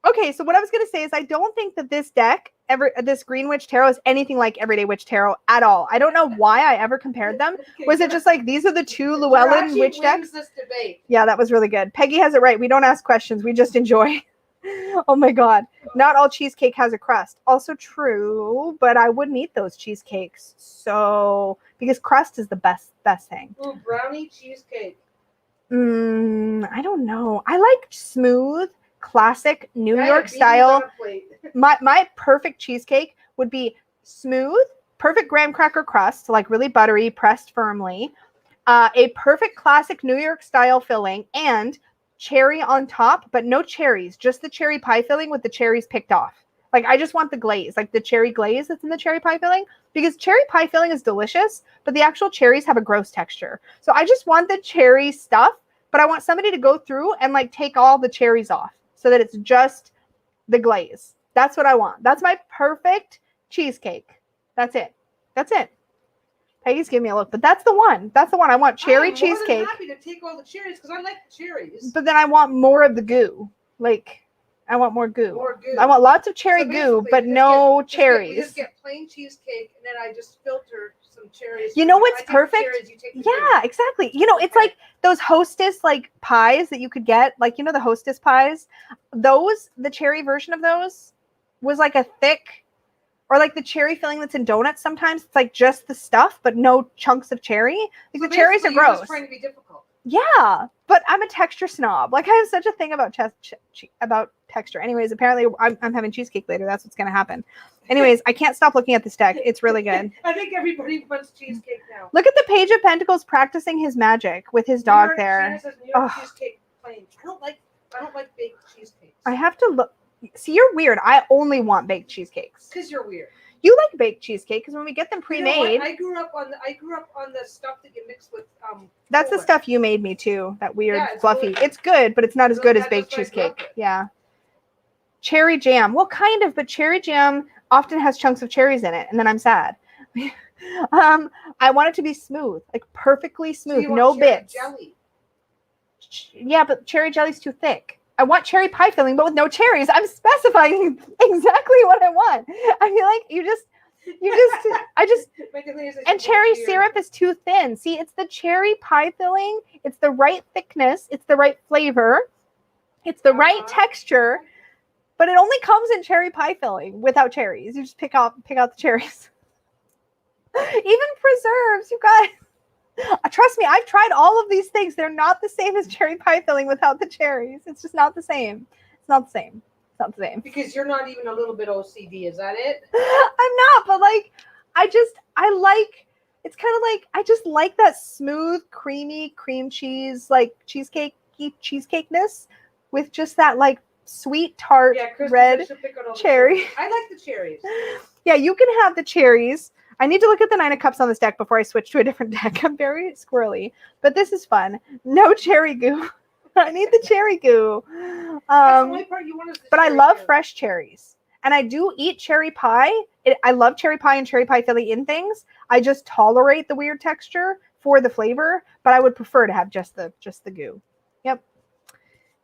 okay, so what I was going to say is I don't think that this deck, this Green Witch Tarot, is anything like Everyday Witch Tarot at all. I don't know why I ever compared them. Was it just like, these are the two Llewellyn Witch decks? This debate. Yeah, that was really good. Peggy has it right. We don't ask questions. We just enjoy. Oh my God. Not all cheesecake has a crust. Also true, but I wouldn't eat those cheesecakes. So, because crust is the best thing. Ooh, brownie cheesecake. I don't know. I like smooth, classic New York style. My perfect cheesecake would be smooth, perfect graham cracker crust, like really buttery, pressed firmly, a perfect classic New York style filling, and cherry on top, but no cherries, just the cherry pie filling with the cherries picked off. Like, I just want the glaze, like the cherry glaze that's in the cherry pie filling, because cherry pie filling is delicious, but the actual cherries have a gross texture. So I just want the cherry stuff, but I want somebody to go through and like take all the cherries off so that it's just the glaze. That's what I want. That's my perfect cheesecake. That's it. That's it. Peggy's giving me a look, but that's the one. That's the one. I want cherry cheesecake. I'm happy to take all the cherries because I like the cherries. But then I want more of the goo. Like, I want more goo. More goo. I want lots of cherry goo, but no cherries. You just get plain cheesecake, and then I just filter some cherries. You know what's perfect? Yeah, exactly. You know, it's like those Hostess like pies that you could get, like, you know, the Hostess pies. Those, the cherry version of those was like a thick, or like the cherry filling that's in donuts sometimes. It's like just the stuff, but no chunks of cherry. Like, so the cherries are gross. Just trying to be difficult. Yeah, but I'm a texture snob. Like, I have such a thing about texture. Anyways, apparently I'm having cheesecake later. That's what's going to happen. Anyways, I can't stop looking at this deck. It's really good. I think everybody wants cheesecake now. Look at the Page of Pentacles practicing his magic with his dog there. Says New York cheesecake plain. I don't like baked cheesecakes. I have to look. See, you're weird. I only want baked cheesecakes. Because you're weird. You like baked cheesecake because when we get them pre-made. You know, I grew up on the stuff that you mix with. That's the stuff you made me too. That weird fluffy. Really, it's good, but it's not as good as baked cheesecake. Yeah. Cherry jam. Well, kind of, but cherry jam often has chunks of cherries in it, and then I'm sad. I want it to be smooth, like perfectly smooth, so no bits. Jelly. Yeah, but cherry jelly's too thick. I want cherry pie filling, but with no cherries. I'm specifying exactly what I want. I feel like and cherry syrup is too thin. See, it's the cherry pie filling. It's the right thickness. It's the right flavor. It's the right texture, but it only comes in cherry pie filling without cherries. You just pick out the cherries. Even preserves, you guys. Trust me, I've tried all of these things. They're not the same as cherry pie filling without the cherries. It's just not the same. It's not the same. It's not the same. Because you're not even a little bit OCD, is that it? I'm not, but like, I like, it's kind of like, I just like that smooth, creamy cream cheese, like cheesecakeness with just that like sweet tart red cherry. I like the cherries. Yeah, you can have the cherries. I need to look at the 9 of Cups on this deck before I switch to a different deck. I'm very squirrely, but this is fun. No cherry goo. I need the cherry goo. That's the only part you want is the But I cherry love goo. fresh cherries. And I do eat cherry pie. I love cherry pie and cherry pie filling in things. I just tolerate the weird texture for the flavor, but I would prefer to have just the goo. Yep.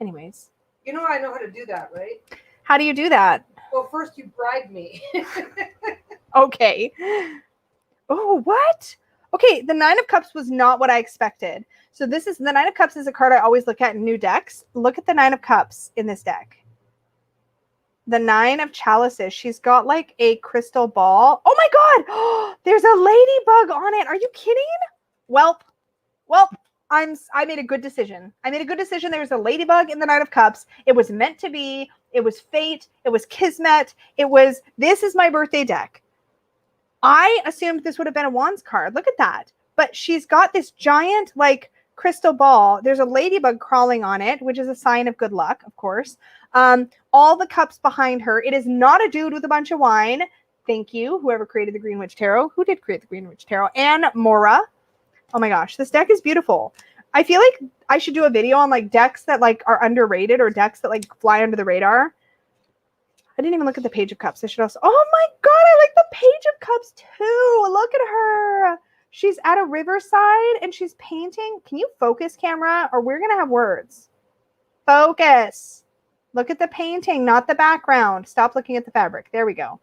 Anyways. You know I know how to do that, right? How do you do that? Well, first you bribe me. Okay. Oh, what? Okay, the 9 of Cups was not what I expected. So this is, the 9 of Cups is a card I always look at in new decks. Look at the 9 of Cups in this deck. The 9 of Chalices. She's got like a crystal ball. Oh my God! There's a ladybug on it. Are you kidding? Welp. I made a good decision. There's a ladybug in the 9 of Cups. It was meant to be. It was fate. It was kismet. This is my birthday deck. I assumed this would have been a Wands card. Look at that. But she's got this giant like crystal ball. There's a ladybug crawling on it, which is a sign of good luck, of course. All the cups behind her. It is not a dude with a bunch of wine. Thank you, whoever created the Green Witch Tarot. Who did create the Green Witch Tarot? And Mora. Oh my gosh, this deck is beautiful. I feel like I should do a video on like decks that like are underrated or decks that like fly under the radar. I didn't even look at the Page of Cups. I should also. Oh my God, I like the Page of Cups too. Look at her. She's at a riverside and she's painting. Can you focus, camera? Or we're gonna have words. Focus. Look at the painting, not the background. Stop looking at the fabric. There we go.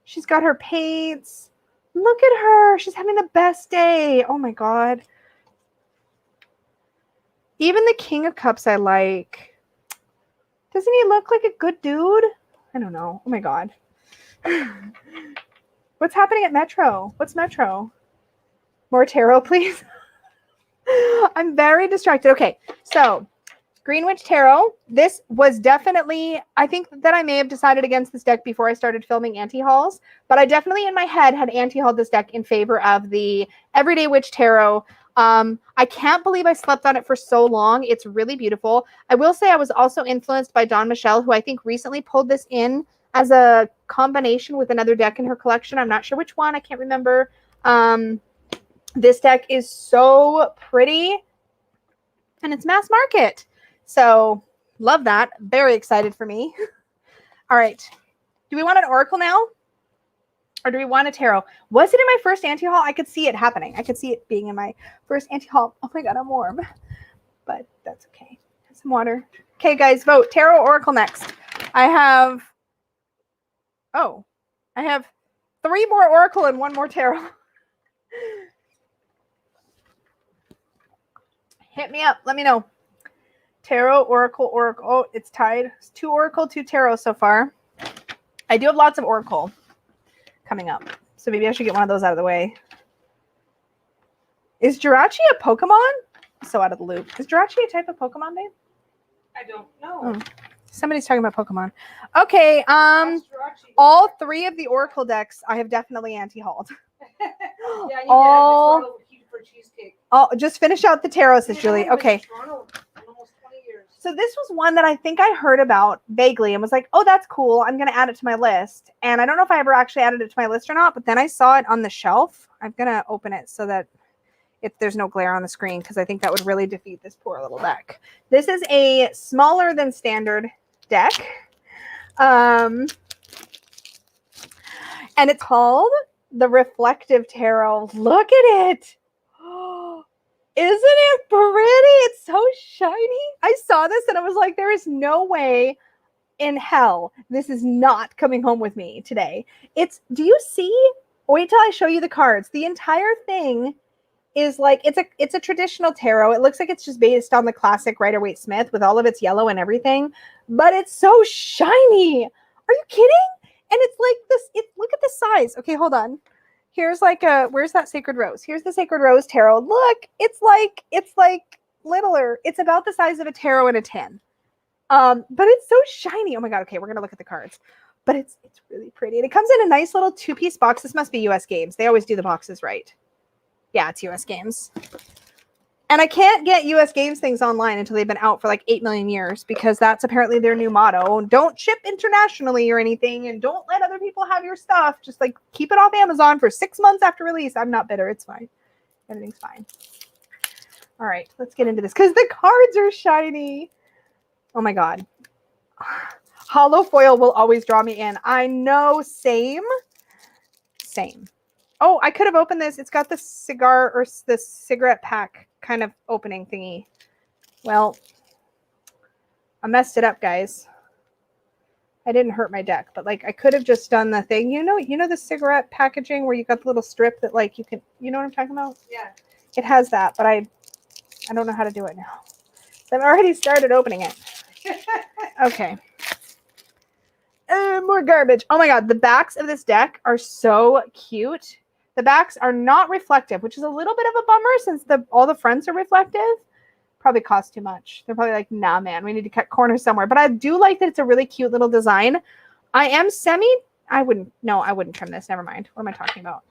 She's got her paints. Look at her. She's having the best day. Oh my God. Even the King of Cups I like. Doesn't he look like a good dude? I don't know. Oh my God. What's happening at Metro? What's Metro? More tarot, please. I'm very distracted. Okay, so Green Witch Tarot. This was definitely, I think that I may have decided against this deck before I started filming anti-hauls, but I definitely in my head had anti-hauled this deck in favor of the Everyday Witch Tarot. I can't believe I slept on it for so long. It's really beautiful. I will say I was also influenced by Dawn Michelle, who I think recently pulled this in as a combination with another deck in her collection. I'm not sure which one. I can't remember. This deck is so pretty and it's mass market. So love that. Very excited for me. All right. Do we want an oracle now? Or do we want a tarot? Was it in my first anti-haul? I could see it happening. I could see it being in my first anti-haul. Oh my God, I'm warm. But that's okay. Have some water. Okay, guys, vote. Tarot, oracle next. I have 3 more oracle and 1 more tarot. Hit me up. Let me know. Tarot, oracle, oracle. Oh, it's tied. It's 2 oracle, 2 tarot so far. I do have lots of oracle coming up. So maybe I should get one of those out of the way. Is Jirachi a Pokemon? So out of the loop. Is Jirachi a type of Pokemon, babe? I don't know. Oh. Somebody's talking about Pokemon. Okay, all 3 of the Oracle decks I have definitely anti-hauled. Yeah, you all, for cheesecake. Just finish out the tarot, says Julie. Okay. Almost 20 years. So this was one that I think I heard about vaguely and was like, oh, that's cool. I'm going to add it to my list. And I don't know if I ever actually added it to my list or not, but then I saw it on the shelf. I'm going to open it so that if there's no glare on the screen, because I think that would really defeat this poor little deck. This is a smaller than standard deck. And it's called the Reflective Tarot. Look at it. Isn't it pretty? It's so shiny. I saw this and I was like, there is no way in hell this is not coming home with me today. Do you see? Wait till I show you the cards. The entire thing is like, it's a traditional tarot. It looks like it's just based on the classic Rider-Waite-Smith with all of its yellow and everything, but it's so shiny. Are you kidding? And it's like this, look at the size. Okay, hold on. Here's like where's that Sacred Rose? Here's the Sacred Rose tarot. Look, it's like littler. It's about the size of a tarot in a tin. But it's so shiny. Oh my god. Okay, we're gonna look at the cards. But it's really pretty. And it comes in a nice little 2-piece box. This must be US Games. They always do the boxes right. Yeah, it's US Games. And I can't get US Games things online until they've been out for like 8 million years because that's apparently their new motto. Don't ship internationally or anything, and don't let other people have your stuff. Just like keep it off Amazon for 6 months after release. I'm not bitter. It's fine. Everything's fine. All right, let's get into this because the cards are shiny. Oh my god. Hollow foil will always draw me in. I know. Same. Oh, I could have opened this. It's got the cigar or the cigarette pack kind of opening thingy. Well, I messed it up, guys. I didn't hurt my deck, but like I could have just done the thing. You know the cigarette packaging where you got the little strip that like you can, you know what I'm talking about? Yeah. It has that, but I don't know how to do it now. So I've already started opening it. Okay. More garbage. Oh my god, the backs of this deck are so cute. The backs are not reflective, which is a little bit of a bummer since all the fronts are reflective. Probably cost too much. They're probably like, nah, man, we need to cut corners somewhere. But I do like that it's a really cute little design. I wouldn't trim this. Never mind. What am I talking about?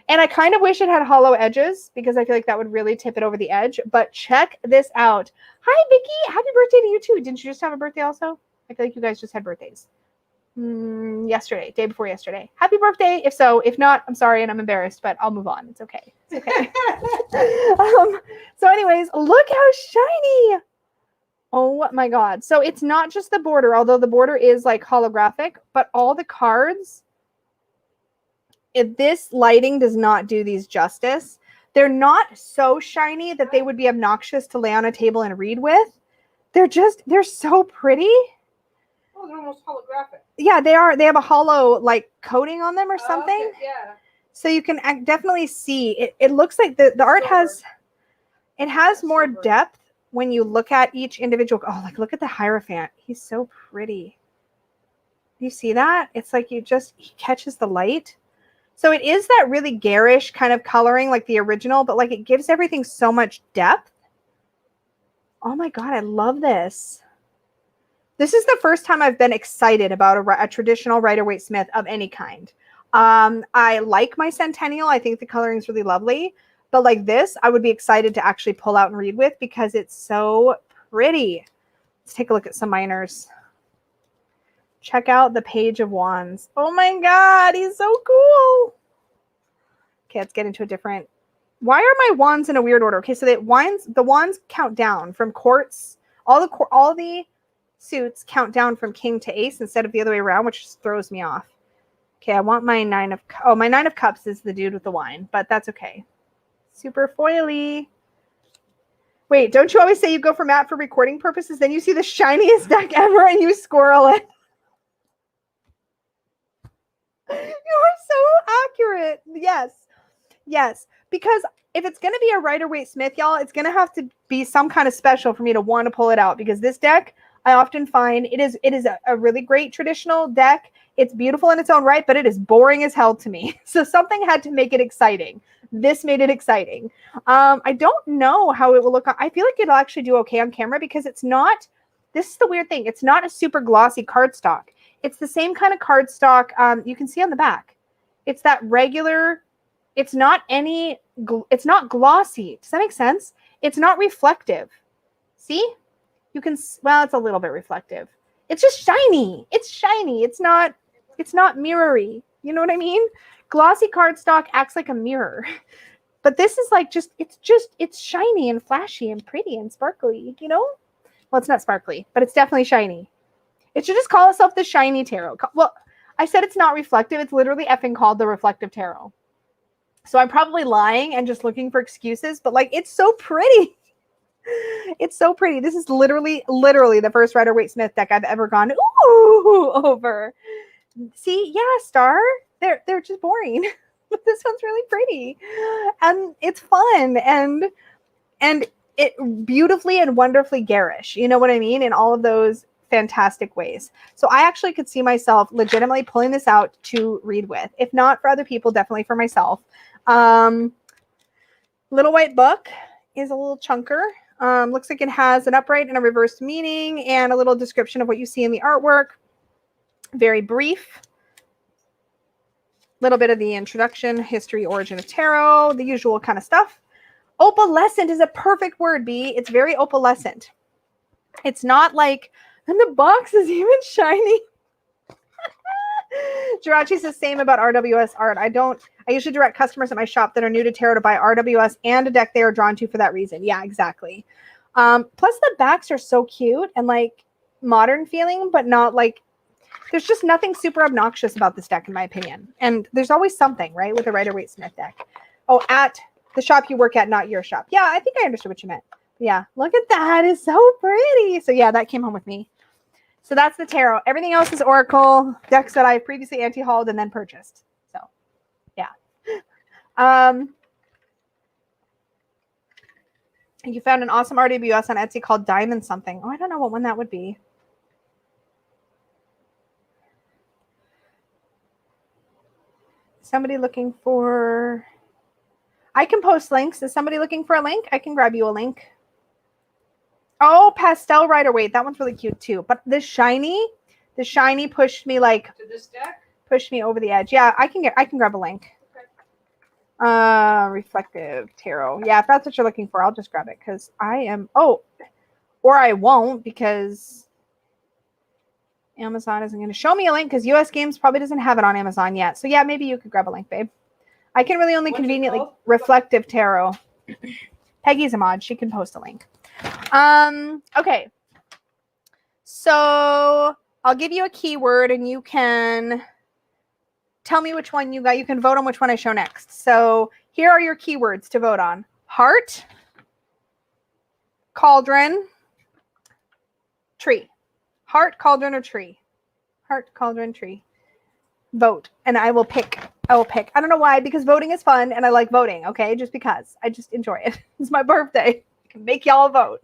And I kind of wish it had hollow edges because I feel like that would really tip it over the edge. But check this out. Hi, Vicky. Happy birthday to you too. Didn't you just have a birthday also? I feel like you guys just had birthdays. Yesterday, day before yesterday. Happy birthday. If so, if not, I'm sorry and I'm embarrassed, but I'll move on. It's okay. It's okay. So anyways, look how shiny. Oh my god. So it's not just the border, although the border is like holographic, but all the cards, this lighting does not do these justice. They're not so shiny that they would be obnoxious to lay on a table and read with. They're so pretty. Oh, they're almost holographic. Yeah, they are. They have a hollow like coating on them or something. Okay, yeah. So you can definitely see it. It looks like the art has more depth when you look at each individual. Oh, like look at the Hierophant. He's so pretty. You see that? It's like he catches the light. So it is that really garish kind of coloring like the original, but like it gives everything so much depth. Oh my god, I love this. This is the first time I've been excited about a traditional Rider-Waite-Smith of any kind. I like my Centennial. I think the coloring is really lovely. But like this, I would be excited to actually pull out and read with because it's so pretty. Let's take a look at some minors. Check out the Page of Wands. Oh my god, he's so cool. Okay, let's get into a different. Why are my wands in a weird order? Okay, so the wands count down from courts. All the suits count down from king to ace instead of the other way around, which just throws me off. Okay, I want my my 9 of cups is the dude with the wine, but that's okay. Super foily. Wait, don't you always say you go for matte for recording purposes? Then you see the shiniest deck ever and you squirrel it. You are so accurate. Yes, because if it's going to be a Rider-Waite-Smith, y'all, it's going to have to be some kind of special for me to want to pull it out because this deck, I often find it is a really great traditional deck. It's beautiful in its own right, but it is boring as hell to me. So something had to make it exciting. This made it exciting. I don't know how it will look. I feel like it'll actually do okay on camera because it's not, this is the weird thing. It's not a super glossy cardstock. It's the same kind of cardstock you can see on the back. It's that regular, it's not glossy. Does that make sense? It's not reflective. See? You can, well, it's a little bit reflective. It's just shiny. It's shiny. It's not mirrory. You know what I mean? Glossy cardstock acts like a mirror. But this is like it's shiny and flashy and pretty and sparkly, you know? Well, it's not sparkly, but it's definitely shiny. It should just call itself the Shiny Tarot. Well, I said it's not reflective. It's literally effing called the Reflective Tarot. So I'm probably lying and just looking for excuses, but like, it's so pretty. It's so pretty. This is literally the first Rider-Waite-Smith deck I've ever gone over. See, yeah, Star. They're just boring. But this one's really pretty. And it's fun and it beautifully and wonderfully garish. You know what I mean? In all of those fantastic ways. So I actually could see myself legitimately pulling this out to read with. If not for other people, definitely for myself. Little White Book is a little chunker. Looks like it has an upright and a reversed meaning and a little description of what you see in the artwork. Very brief. Little bit of the introduction, history, origin of tarot, the usual kind of stuff. Opalescent is a perfect word, B. It's very opalescent. It's not like, and the box is even shiny. Jirachi says same about RWS art. I usually direct customers at my shop that are new to tarot to buy RWS and a deck they are drawn to for that reason. Yeah, exactly. Plus the backs are so cute and like modern feeling, but not like, there's just nothing super obnoxious about this deck in my opinion. And there's always something, right, with a Rider-Waite-Smith deck. Oh, at the shop you work at, not your shop. Yeah, I think I understood what you meant. Yeah, look at that. It's so pretty. So yeah, that came home with me. So that's the tarot. Everything else is Oracle decks that I previously anti-hauled and then purchased. So yeah. You found an awesome RWS on Etsy called Diamond something. Oh, I don't know what one that would be. Somebody looking for... I can post links. Is somebody looking for a link? I can grab you a link. Oh, Pastel Rider-Waite. That one's really cute too. But the shiny pushed me like... To this deck? Pushed me over the edge. Yeah, I can grab a link. Reflective tarot. Yeah, if that's what you're looking for, I'll just grab it because I am. Oh, or I won't because Amazon isn't going to show me a link because US Games probably doesn't have it on Amazon yet. So yeah, maybe you could grab a link, babe. I can really only conveniently reflective tarot. Peggy's a mod. She can post a link. Okay. So I'll give you a keyword and you can tell me which one you got. You can vote on which one I show next. So here are your keywords to vote on. Heart, cauldron, tree. Heart, cauldron, or tree. Heart, cauldron, tree. Vote. And I will pick. I don't know why, because voting is fun and I like voting, okay? Just because. I just enjoy it. It's my birthday. I can make y'all vote.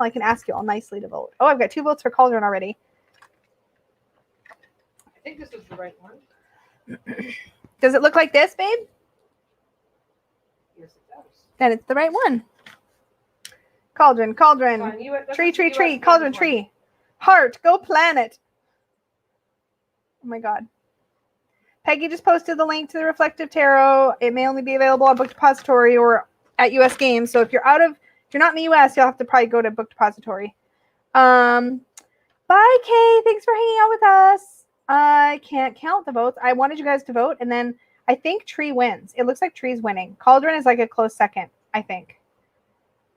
I can ask you all nicely to vote. Oh, I've got 2 votes for cauldron already. I think this is the right one. Does it look like this, babe? Yes, it does. Then it's the right one. Cauldron, cauldron. Tree, tree, tree. Cauldron, tree. Heart, go planet. Oh my God. Peggy just posted the link to the Reflective Tarot. It may only be available on Book Depository or at US Games. So if you're not in the US, you'll have to probably go to Book Depository. Bye, Kay. Thanks for hanging out with us. I can't count the votes. I wanted you guys to vote, and then I think Tree wins. It looks like Tree's winning. Cauldron is like a close second, I think.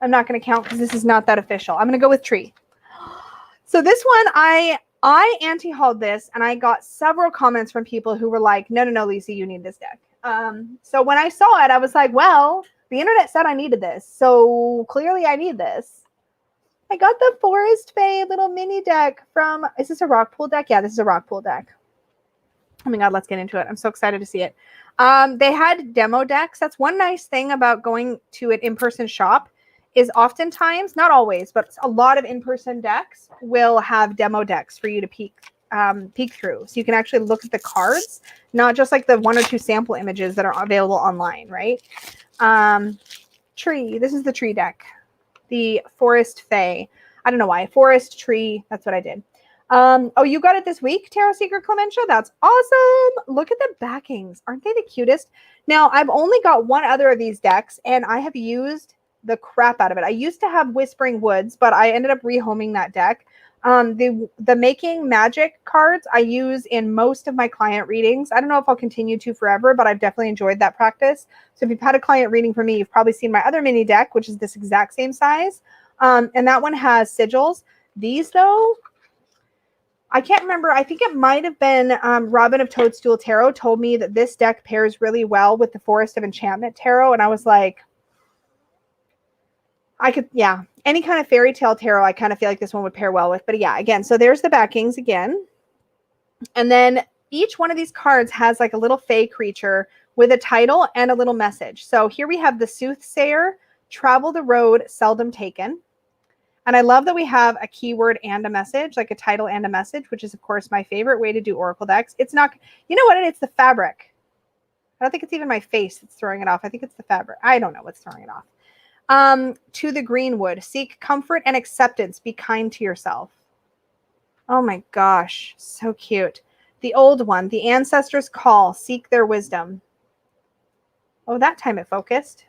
I'm not going to count because this is not that official. I'm going to go with Tree. So this one, I anti-hauled this, and I got several comments from people who were like, no, Lisa, you need this deck. So when I saw it, I was like, well, the internet said I needed this, so clearly I need this. I got the Forest Fae little mini deck from, is this a rock pool deck? Yeah, this is a rock pool deck. Oh my God, let's get into it. I'm so excited to see it. They had demo decks. That's one nice thing about going to an in-person shop is oftentimes, not always, but a lot of in-person decks will have demo decks for you to peek through. So you can actually look at the cards, not just like the 1 or 2 sample images that are available online, right? Tree, this is the tree deck. The Forest Fae. I don't know why. Forest, tree. That's what I did. Oh, you got it this week, Tarot Seeker Clementia? That's awesome. Look at the backings. Aren't they the cutest? Now, I've only got one other of these decks, and I have used the crap out of it. I used to have Whispering Woods, but I ended up rehoming that deck. The Making Magic cards I use in most of my client readings. I don't know if I'll continue to forever, but I've definitely enjoyed that practice. So if you've had a client reading from me, you've probably seen my other mini deck, which is this exact same size. And that one has sigils. These, though, I can't remember. I think it might have been Robin of Toadstool Tarot told me that this deck pairs really well with the Forest of Enchantment Tarot. And I was like, any kind of fairy tale tarot, I kind of feel like this one would pair well with. But yeah, again, so there's the backings again. And then each one of these cards has like a little fae creature with a title and a little message. So here we have the Soothsayer, Travel the Road, Seldom Taken. And I love that we have a keyword and a message, like a title and a message, which is, of course, my favorite way to do Oracle decks. It's not, you know what? It's the fabric. I don't think it's even my face that's throwing it off. I think it's the fabric. I don't know what's throwing it off. To the greenwood, seek comfort and acceptance. Be kind to yourself. Oh my gosh, so cute. The old one, the ancestors call, seek their wisdom. Oh, that time it focused.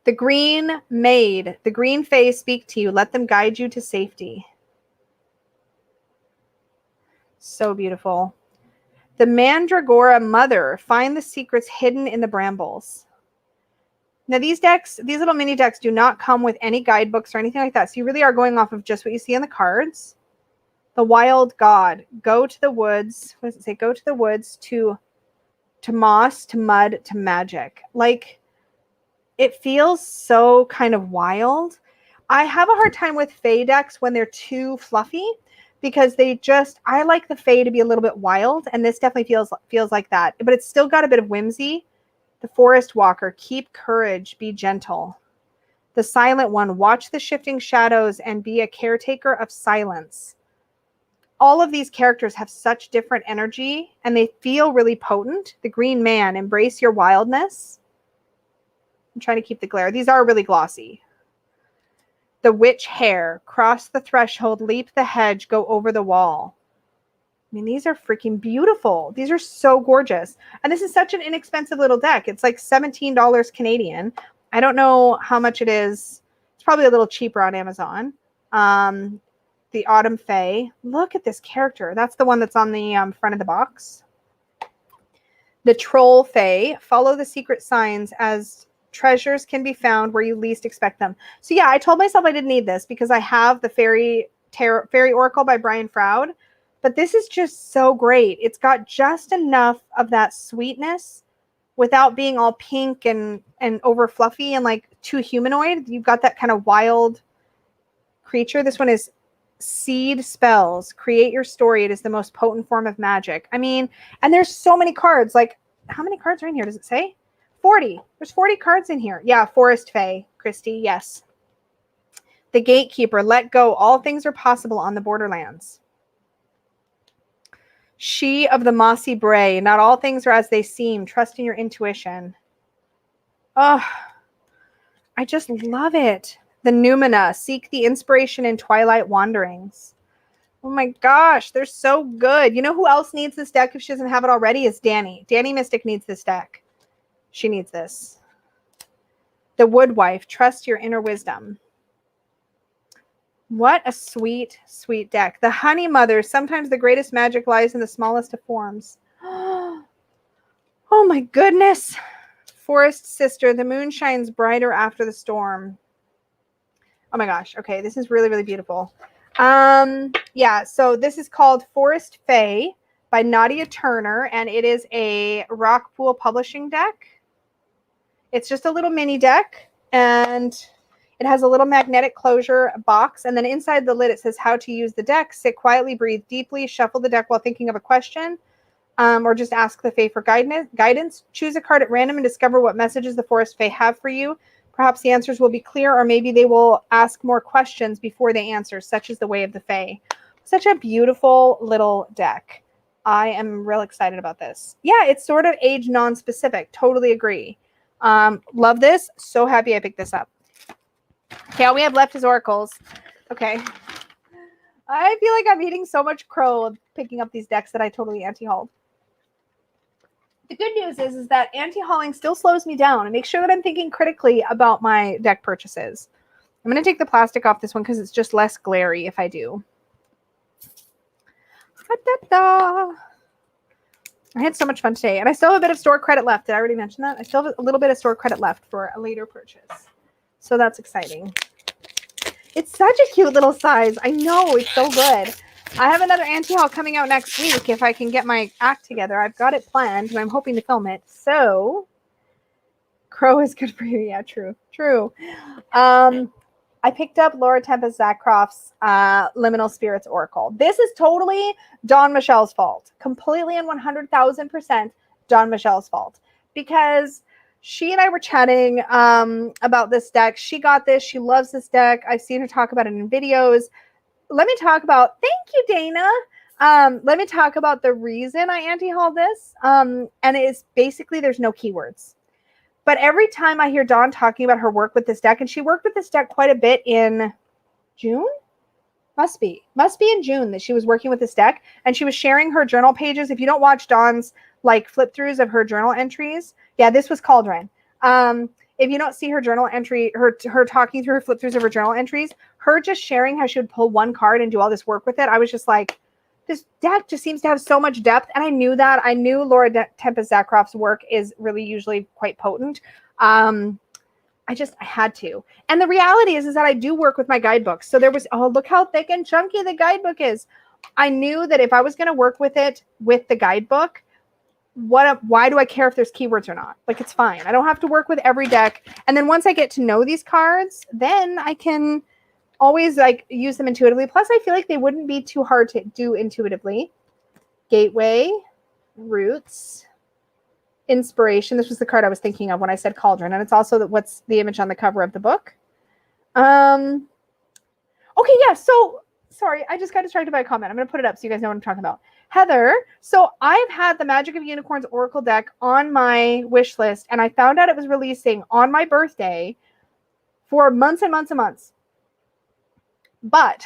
The green maid, the green fae speak to you. Let them guide you to safety. So beautiful. The Mandragora mother, find the secrets hidden in the brambles. Now these decks, these little mini decks do not come with any guidebooks or anything like that. So you really are going off of just what you see on the cards. The wild god, go to the woods. What does it say? Go to the woods to moss, to mud, to magic. Like, it feels so kind of wild. I have a hard time with fae decks when they're too fluffy because I like the fae to be a little bit wild, and this definitely feels like that. But it's still got a bit of whimsy. The forest walker, keep courage, be gentle. The silent one, watch the shifting shadows and be a caretaker of silence. All of these characters have such different energy and they feel really potent. The green man, embrace your wildness. I'm trying to keep the glare. These are really glossy. The witch hare, cross the threshold, leap the hedge, go over the wall. I mean, these are freaking beautiful. These are so gorgeous. And this is such an inexpensive little deck. It's like $17 Canadian. I don't know how much it is. It's probably a little cheaper on Amazon. The Autumn Fae. Look at this character. That's the one that's on the front of the box. The Troll Fae. Follow the secret signs as treasures can be found where you least expect them. So yeah, I told myself I didn't need this because I have the Fairy Oracle by Brian Froud. But this is just so great. It's got just enough of that sweetness without being all pink and over fluffy and like too humanoid. You've got that kind of wild creature. This one is seed spells. Create your story. It is the most potent form of magic. I mean, and there's so many cards. Like, how many cards are in here? Does it say? 40. There's 40 cards in here. Yeah, Forest Fae, Christy. Yes. The Gatekeeper. Let go. All things are possible on the Borderlands. She of the Mossy Bray. Not all things are as they seem. Trust in your intuition. Oh, I just love it. The Numina. Seek the inspiration in twilight wanderings. Oh my gosh, they're so good. You know who else needs this deck if she doesn't have it already? Is Danny. Danny Mystic needs this deck. She needs this. The Woodwife. Trust your inner wisdom. What a sweet, sweet deck. The Honey Mother. Sometimes the greatest magic lies in the smallest of forms. Oh my goodness. Forest Sister. The moon shines brighter after the storm. Oh my gosh. Okay, this is really, really beautiful. Yeah, so this is called Forest Fae by Nadia Turner, and it is a Rockpool Publishing deck. It's just a little mini deck, and it has a little magnetic closure box, and then inside the lid it says how to use the deck. Sit quietly, breathe deeply, shuffle the deck while thinking of a question, or just ask the Fae for guidance. Choose a card at random and discover what messages the Forest Fae have for you. Perhaps the answers will be clear, or maybe they will ask more questions before they answer, such as the Way of the Fae. Such a beautiful little deck. I am real excited about this. Yeah, it's sort of age non-specific. Totally agree. Love this. So happy I picked this up. Okay, all we have left is oracles. Okay. I feel like I'm eating so much crow picking up these decks that I totally anti-hauled. The good news is that anti-hauling still slows me down and makes sure that I'm thinking critically about my deck purchases. I'm going to take the plastic off this one because it's just less glary if I do. I had so much fun today. And I still have a bit of store credit left. Did I already mention that? I still have a little bit of store credit left for a later purchase. So that's exciting. It's such a cute little size. I know. It's so good. I have another anti-haul coming out next week if I can get my act together. I've got it planned, and I'm hoping to film it. So, crow is good for you. Yeah, true. True. I picked up Laura Tempest Zachroft's Liminal Spirits Oracle. This is totally Dawn Michelle's fault. Completely and 100,000% Dawn Michelle's fault. Because she and I were chatting about this deck. She got this. She loves this deck. I've seen her talk about it in videos. Let me talk about, thank you, Dana. Let me talk about the reason I anti-hauled this. And it is basically there's no keywords. But every time I hear Dawn talking about her work with this deck, and she worked with this deck quite a bit in June? Must be in June that she was working with this deck, and she was sharing her journal pages. If you don't watch Dawn's like flip throughs of her journal entries, yeah, this was Cauldron. If you don't see her journal entry, her talking through her flip throughs of her journal entries, her just sharing how she would pull one card and do all this work with it, I was just like, this deck just seems to have so much depth. And I knew that. I knew Laura Tempest Zakroff's work is really usually quite potent. I had to. And the reality is that I do work with my guidebooks. So there was, oh, look how thick and chunky the guidebook is. I knew that if I was going to work with it with the guidebook, why do I care if there's keywords or not? Like, it's fine. I don't have to work with every deck. And then once I get to know these cards, then I can always like use them intuitively. Plus, I feel like they wouldn't be too hard to do intuitively. Gateway, Roots, Inspiration. This was the card I was thinking of when I said Cauldron. And it's also what's the image on the cover of the book. Okay, yeah. So, sorry, I just got distracted by a comment. I'm going to put it up so you guys know what I'm talking about. Heather, so I've had the Magic of Unicorns Oracle deck on my wish list, and I found out it was releasing on my birthday for months and months and months. But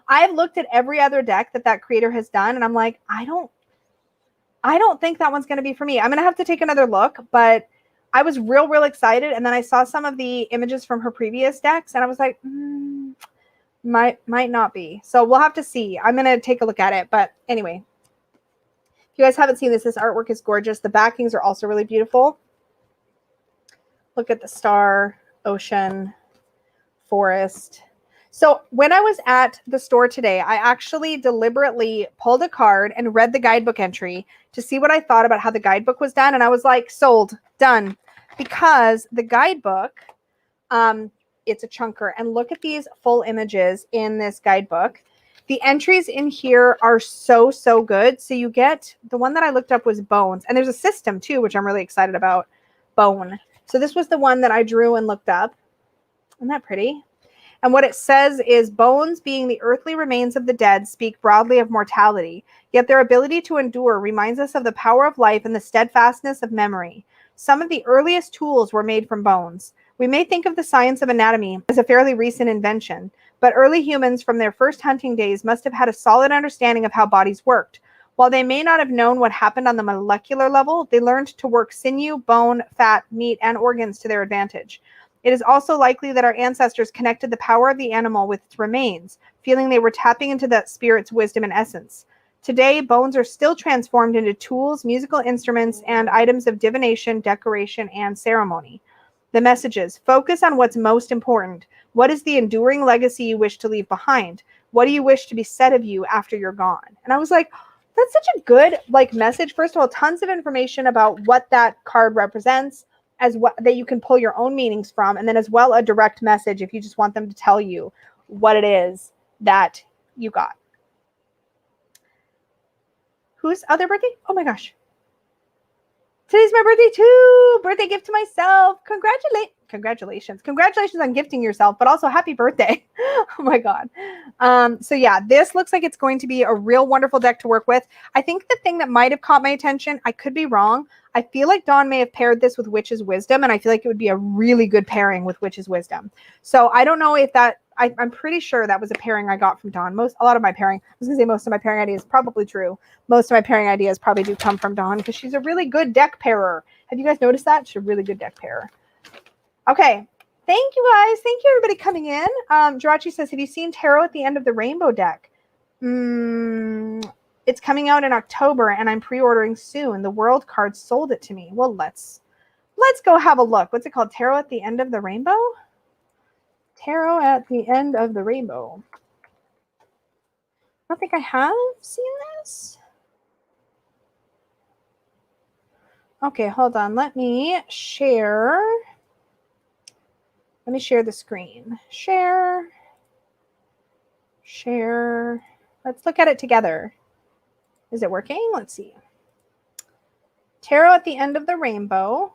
I've looked at every other deck that creator has done, and I'm like, I don't think that one's going to be for me. I'm going to have to take another look, but I was real excited, and then I saw some of the images from her previous decks, and I was like, might not be. So we'll have to see. I'm going to take a look at it, but anyway. If you guys haven't seen this artwork is gorgeous. The backings are also really beautiful. Look at the star, ocean, forest. So when I was at the store today, I actually deliberately pulled a card and read the guidebook entry to see what I thought about how the guidebook was done. And I was like, sold, done. Because the guidebook, it's a chunker. And look at these full images in this guidebook. The entries in here are so good. So you get, the one that I looked up was Bones. And there's a system too, which I'm really excited about. Bone. So this was the one that I drew and looked up. Isn't that pretty? And what it says is, bones, being the earthly remains of the dead, speak broadly of mortality. Yet their ability to endure reminds us of the power of life and the steadfastness of memory. Some of the earliest tools were made from bones. We may think of the science of anatomy as a fairly recent invention, but early humans from their first hunting days must have had a solid understanding of how bodies worked. While they may not have known what happened on the molecular level, they learned to work sinew, bone, fat, meat, and organs to their advantage. It is also likely that our ancestors connected the power of the animal with its remains, feeling they were tapping into that spirit's wisdom and essence. Today, bones are still transformed into tools, musical instruments, and items of divination, decoration, and ceremony. The messages: focus on what's most important. What is the enduring legacy you wish to leave behind? What do you wish to be said of you after you're gone? And I was like, that's such a good message. First of all, tons of information about what that card represents, as well, that you can pull your own meanings from, and then as well a direct message if you just want them to tell you what it is that you got. Whose other birthday? Oh my gosh. Today's my birthday too. Birthday gift to myself. Congratulations. Congratulations on gifting yourself, but also happy birthday. Oh my God. So yeah, this looks like it's going to be a real wonderful deck to work with. I think the thing that might have caught my attention, I could be wrong, I feel like Dawn may have paired this with Witch's Wisdom, and I feel like it would be a really good pairing with Witch's Wisdom. So I don't know if that, I'm pretty sure that was a pairing I got from Dawn. A lot of my pairing, I was going to say most of my pairing ideas, probably true. Most of my pairing ideas probably do come from Dawn because she's a really good deck pairer. Have you guys noticed that? She's a really good deck pairer. Okay. Thank you guys. Thank you everybody coming in. Jirachi says, have you seen Tarot at the End of the Rainbow deck? It's coming out in October and I'm pre-ordering soon. The World card sold it to me. Well, let's go have a look. What's it called? Tarot at the End of the Rainbow? Tarot at the End of the Rainbow. I don't think I have seen this. Okay, hold on. Let me share the screen. Share. Let's look at it together. Is it working? Let's see. Tarot at the End of the Rainbow.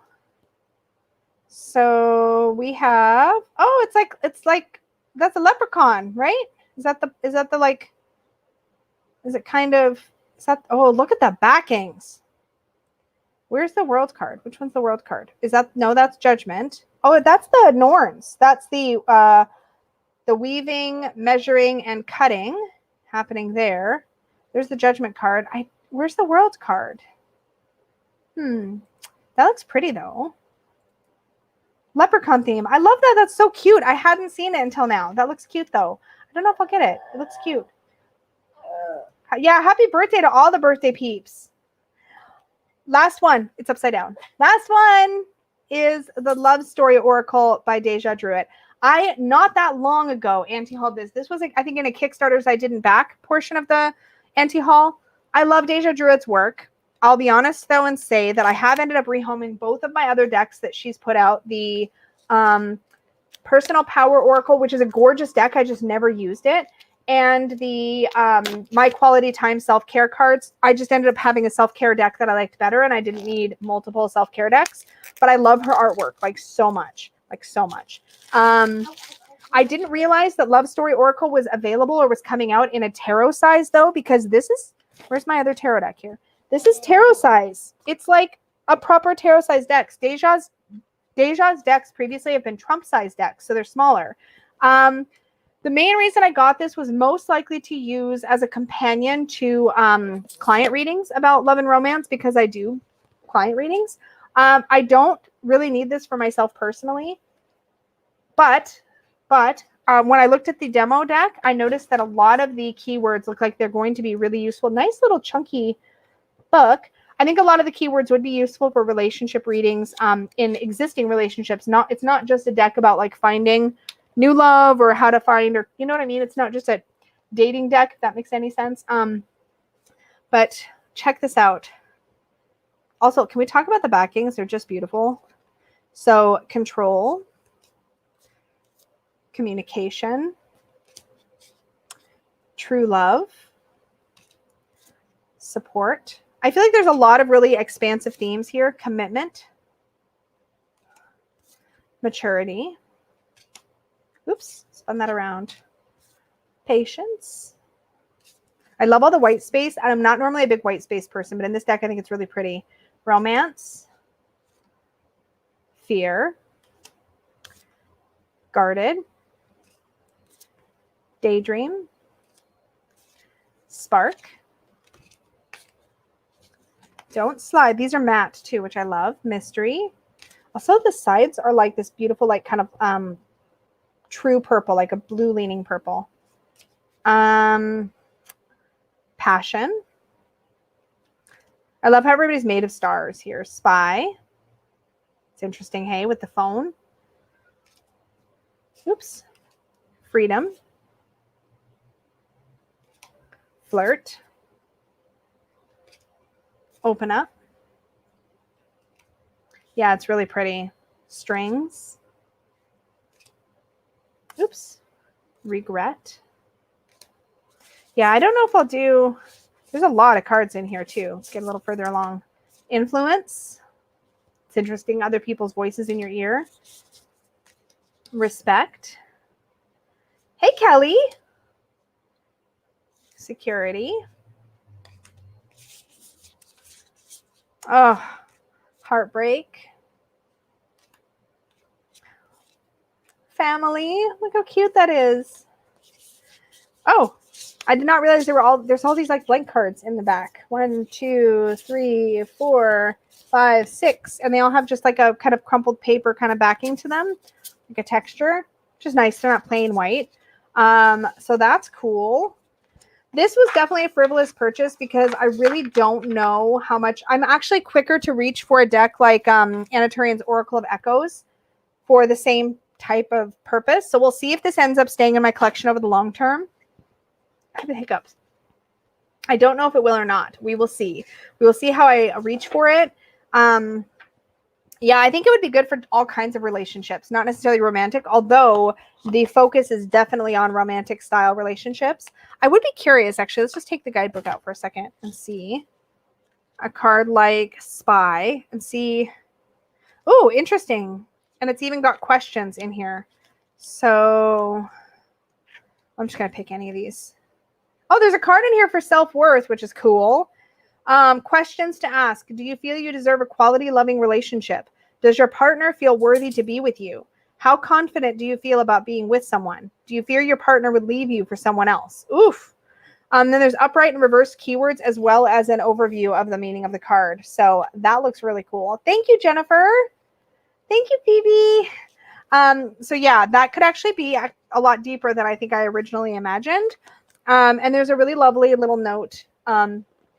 So we have, oh, it's like that's a leprechaun, right? Is it kind of, oh, look at the backings. Where's the world card? Which one's the world card? Is that, no, that's judgment. Oh, that's the Norns. That's the weaving, measuring, and cutting happening there. There's the judgment card. Where's the world card? That looks pretty though. Leprechaun theme. I love that. That's so cute. I hadn't seen it until now. That looks cute though. I don't know if I'll get it. It looks cute. Yeah, happy birthday to all the birthday peeps. Last one. It's upside down. Last one is the Love Story Oracle by Deja Druid. I, not that long ago, anti-hauled this. This was, I think, in a Kickstarter's I didn't back portion of the anti-haul. I love Deja Druid's work. I'll be honest, though, and say that I have ended up rehoming both of my other decks that she's put out. The Personal Power Oracle, which is a gorgeous deck. I just never used it. And the My Quality Time Self-Care cards. I just ended up having a self-care deck that I liked better, and I didn't need multiple self-care decks. But I love her artwork, like, so much. Like, so much. I didn't realize that Love Story Oracle was available or was coming out in a tarot size, though, because this is... Where's my other tarot deck here? This is tarot size. It's like a proper tarot size deck. Deja's decks previously have been Trump size decks, so they're smaller. The main reason I got this was most likely to use as a companion to client readings about love and romance, because I do client readings. I don't really need this for myself personally, but when I looked at the demo deck, I noticed that a lot of the keywords look like they're going to be really useful. Nice little chunky book. I think a lot of the keywords would be useful for relationship readings in existing relationships. It's not just a deck about like finding new love or how to find, or you know what I mean? It's not just a dating deck, if that makes any sense. But check this out. Also, can we talk about the backings? They're just beautiful. So control, communication, true love, support. I feel like there's a lot of really expansive themes here. Commitment, maturity. Oops, spun that around. Patience. I love all the white space. I'm not normally a big white space person, but in this deck, I think it's really pretty. Romance, fear, guarded, daydream, spark, don't slide. These are matte too, which I love. Mystery. Also, the sides are like this beautiful, like kind of true purple, like a blue leaning purple. Passion. I love how everybody's made of stars here. Spy. It's interesting, hey, with the phone. Oops. Freedom. Flirt. Open up. Yeah, it's really pretty. Strings. Oops. Regret. Yeah, I don't know if I'll do... There's a lot of cards in here, too. Let's get a little further along. Influence. It's interesting. Other people's voices in your ear. Respect. Hey, Kelly. Security. Oh, heartbreak. Family. Look how cute that is. Oh, I did not realize there's all these like blank cards in the back. 1, 2, 3, 4, 5, 6. And they all have just like a kind of crumpled paper kind of backing to them. Like a texture, which is nice. They're not plain white. So that's cool. This was definitely a frivolous purchase because I really don't know how much. I'm actually quicker to reach for a deck like Anatarian's Oracle of Echoes for the same type of purpose. So we'll see if this ends up staying in my collection over the long term. I have the hiccups. I don't know if it will or not. We will see. We will see how I reach for it. Yeah, I think it would be good for all kinds of relationships, not necessarily romantic, although the focus is definitely on romantic style relationships. I would be curious, actually. Let's just take the guidebook out for a second and see a card like Spy and see. Oh, interesting. And it's even got questions in here. So I'm just going to pick any of these. Oh, there's a card in here for self-worth, which is cool. Questions to ask. Do you feel you deserve a quality, loving relationship? Does your partner feel worthy to be with you? How confident do you feel about being with someone? Do you fear your partner would leave you for someone else? Oof. Then there's upright and reverse keywords, as well as an overview of the meaning of the card. So that looks really cool. Thank you, Jennifer. Thank you, Phoebe. So yeah, that could actually be a lot deeper than I think I originally imagined. And there's a really lovely little note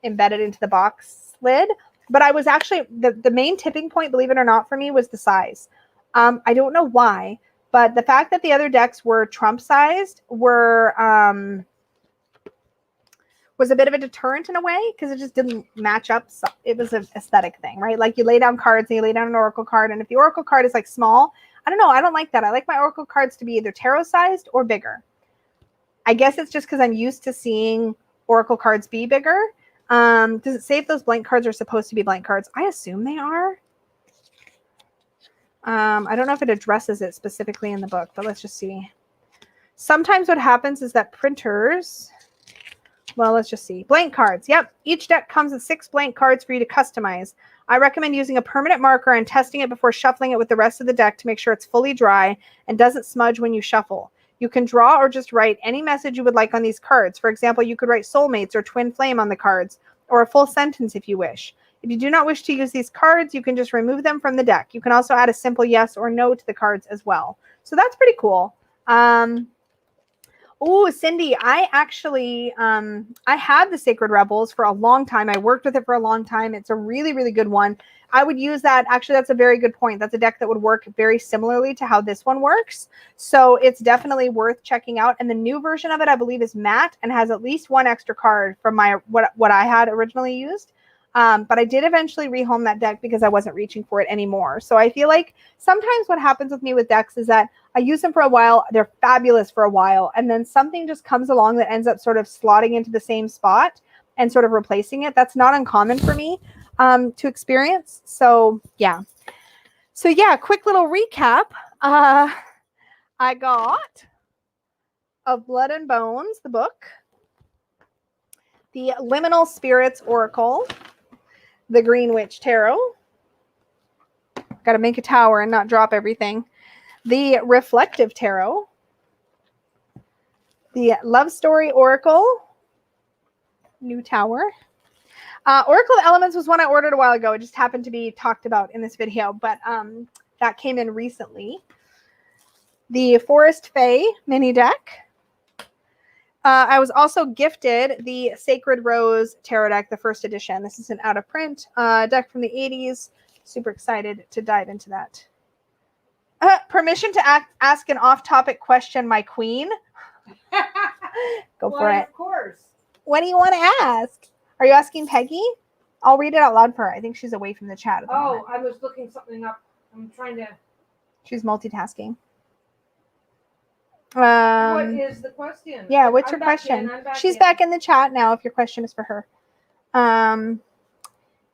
embedded into the box lid. But I was actually, the main tipping point, believe it or not, for me was the size. I don't know why, but the fact that the other decks were Trump sized was a bit of a deterrent in a way, because it just didn't match up. So it was an aesthetic thing, right? Like you lay down cards and you lay down an oracle card, and if the oracle card is like small, I don't know, I don't like that. I like my oracle cards to be either tarot sized or bigger. I guess it's just because I'm used to seeing oracle cards be bigger. Does it say if those blank cards are supposed to be blank cards? I assume they are. I don't know if it addresses it specifically in the book, but let's just see. Sometimes what happens is that printers... Well, let's just see. Blank cards. Yep. Each deck comes with 6 blank cards for you to customize. I recommend using a permanent marker and testing it before shuffling it with the rest of the deck to make sure it's fully dry and doesn't smudge when you shuffle. You can draw or just write any message you would like on these cards. For example, you could write soulmates or twin flame on the cards, or a full sentence if you wish. If you do not wish to use these cards, you can just remove them from the deck. You can also add a simple yes or no to the cards as well. So that's pretty cool. Oh, Cindy, I actually, I had the Sacred Rebels for a long time. I worked with it for a long time. It's a really, really good one. I would use that. Actually, that's a very good point. That's a deck that would work very similarly to how this one works. So it's definitely worth checking out. And the new version of it, I believe, is matte and has at least 1 extra card from my what I had originally used. But I did eventually rehome that deck because I wasn't reaching for it anymore. So I feel like sometimes what happens with me with decks is that I use them for a while, they're fabulous for a while, and then something just comes along that ends up sort of slotting into the same spot and sort of replacing it. That's not uncommon for me to experience. So yeah. So yeah, quick little recap. I got Of Blood and Bones, the book, the Liminal Spirits Oracle, the Green Witch Tarot. Got to make a tower and not drop everything. The Reflective Tarot, the Love Story Oracle, new tower. Oracle of Elements was one I ordered a while ago. It just happened to be talked about in this video, but that came in recently. The Forest Fae mini deck. I was also gifted the Sacred Rose Tarot deck, the first edition. This is an out of print deck from the 80s. Super excited to dive into that. Permission to ask an off-topic question, my queen. Go for it. Of course. What do you want to ask? Are you asking Peggy? I'll read it out loud for her. I think she's away from the chat at the moment. I was looking something up. I'm trying to... She's multitasking. What is the question? Yeah, what's your question? She's back in the chat now if your question is for her.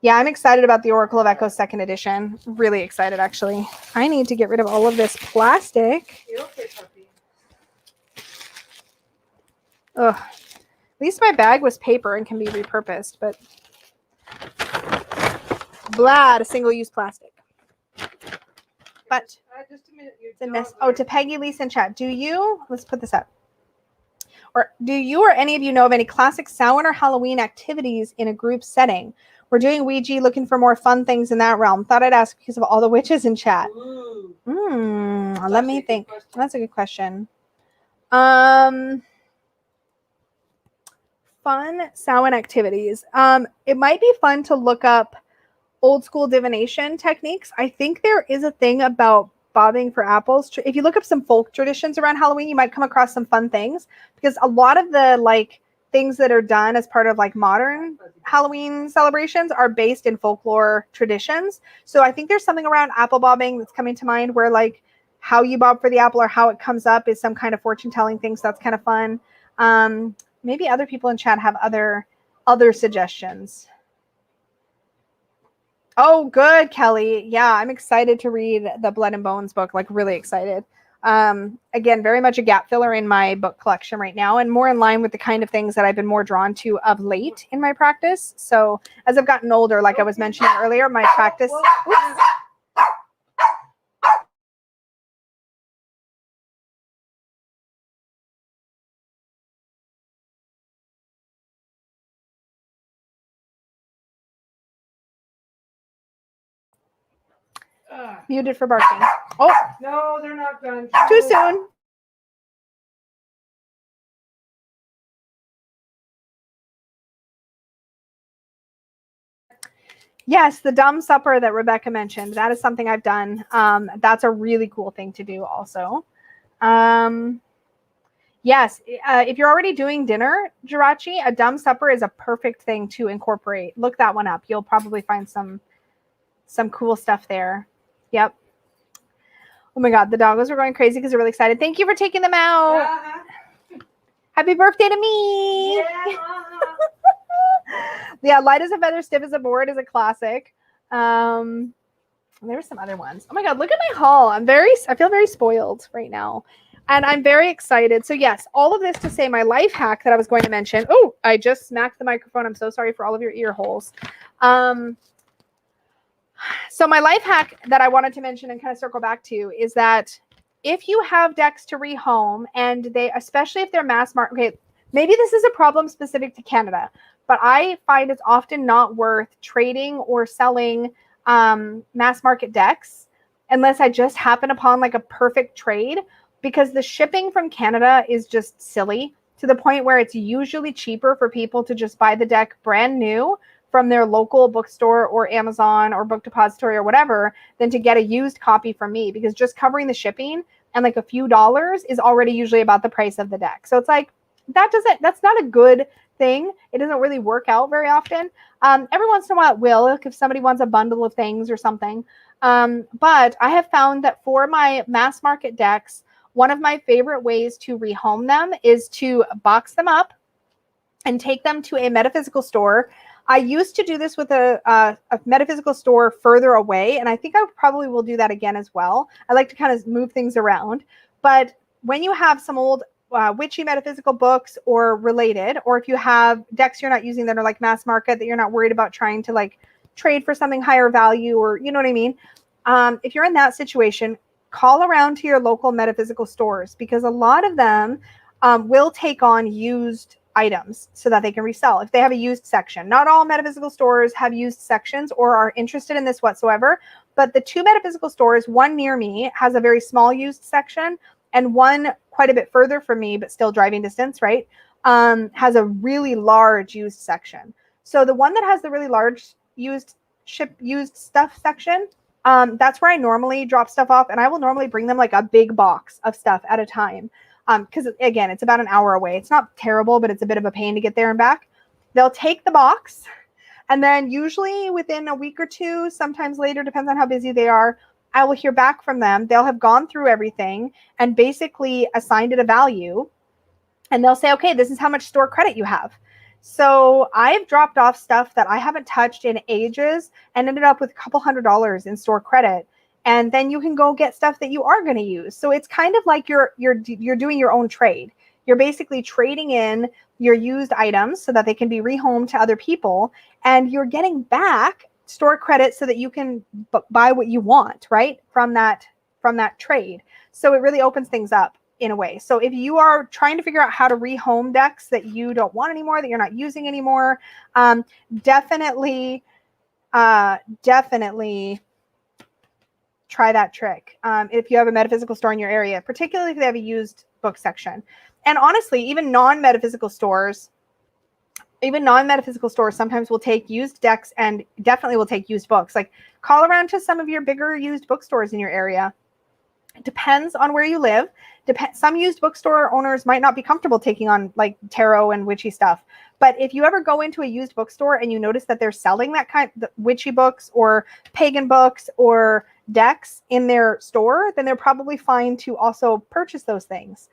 Yeah, I'm excited about the Oracle of Echoes 2nd edition. Really excited, actually. I need to get rid of all of this plastic. You're okay, puppy. Ugh. At least my bag was paper and can be repurposed, but blah, to single-use plastic. But just a minute. to Peggy, Lisa, and chat. Let's put this up. Or do you or any of you know of any classic Samhain or Halloween activities in a group setting? We're doing Ouija, looking for more fun things in that realm. Thought I'd ask because of all the witches in chat. Let me think. That's a good question. Fun Samhain activities. It might be fun to look up old school divination techniques. I think there is a thing about bobbing for apples. If you look up some folk traditions around Halloween, you might come across some fun things, because a lot of the things that are done as part of modern Halloween celebrations are based in folklore traditions. So I think there's something around apple bobbing that's coming to mind, where how you bob for the apple or how it comes up is some kind of fortune telling thing. So that's kind of fun. Maybe other people in chat have other suggestions. Oh, good, Kelly. Yeah, I'm excited to read the Blood and Bones book. Really excited. Again, very much a gap filler in my book collection right now, and more in line with the kind of things that I've been more drawn to of late in my practice. So as I've gotten older, like I was mentioning earlier, my practice. Oops. Muted for barking. Oh, no, they're not done. Too soon. Yes, the dumb supper that Rebecca mentioned. That is something I've done. That's a really cool thing to do also. Yes, if you're already doing dinner, Jirachi, a dumb supper is a perfect thing to incorporate. Look that one up. You'll probably find some cool stuff there. Yep. Oh my God, the doggos are going crazy because they're really excited. Thank you for taking them out. Happy birthday to me. Yeah, light as a feather, stiff as a board is a classic. There were some other ones. Oh my God, look at my haul. I feel very spoiled right now. And I'm very excited. So yes, all of this to say my life hack that I was going to mention. Oh, I just smacked the microphone. I'm so sorry for all of your ear holes. So my life hack that I wanted to mention and kind of circle back to is that if you have decks to rehome, and they, especially if they're mass market, okay, maybe this is a problem specific to Canada, but I find it's often not worth trading or selling mass market decks unless I just happen upon like a perfect trade, because the shipping from Canada is just silly to the point where it's usually cheaper for people to just buy the deck brand new from their local bookstore or Amazon or Book Depository or whatever than to get a used copy from me, because just covering the shipping and like a few dollars is already usually about the price of the deck. So it's like, that's not a good thing. It doesn't really work out very often. Every once in a while it will, like if somebody wants a bundle of things or something. But I have found that for my mass market decks, one of my favorite ways to rehome them is to box them up and take them to a metaphysical store. I used to do this with a metaphysical store further away, and I think I probably will do that again as well. I like to kind of move things around. But when you have some old witchy metaphysical books or related, or if you have decks you're not using that are like mass market that you're not worried about trying to like trade for something higher value, or you know what I mean? If you're in that situation, call around to your local metaphysical stores, because a lot of them will take on used items so that they can resell if they have a used section. Not all metaphysical stores have used sections or are interested in this whatsoever, but the two metaphysical stores, one near me has a very small used section, and one quite a bit further from me, but still driving distance, right, has a really large used section. So the one that has the really large used stuff section, that's where I normally drop stuff off, and I will normally bring them like a big box of stuff at a time. Because again, it's about an hour away. It's not terrible, but it's a bit of a pain to get there and back. They'll take the box, and then usually within a week or two, sometimes later, depends on how busy they are, I will hear back from them. They'll have gone through everything and basically assigned it a value, and they'll say, okay, this is how much store credit you have. So I've dropped off stuff that I haven't touched in ages and ended up with a couple $100s in store credit. And then you can go get stuff that you are going to use. So it's kind of like you're doing your own trade. You're basically trading in your used items so that they can be rehomed to other people, and you're getting back store credit so that you can buy what you want, right, from that trade. So it really opens things up in a way. So if you are trying to figure out how to rehome decks that you don't want anymore, that you're not using anymore, definitely try that trick if you have a metaphysical store in your area, particularly if they have a used book section. And honestly, even non-metaphysical stores sometimes will take used decks and definitely will take used books. Like, call around to some of your bigger used bookstores in your area. It depends on where you live. Some used bookstore owners might not be comfortable taking on like tarot and witchy stuff. But if you ever go into a used bookstore and you notice that they're selling that kind of witchy books or pagan books or decks in their store, then they're probably fine to also purchase those things.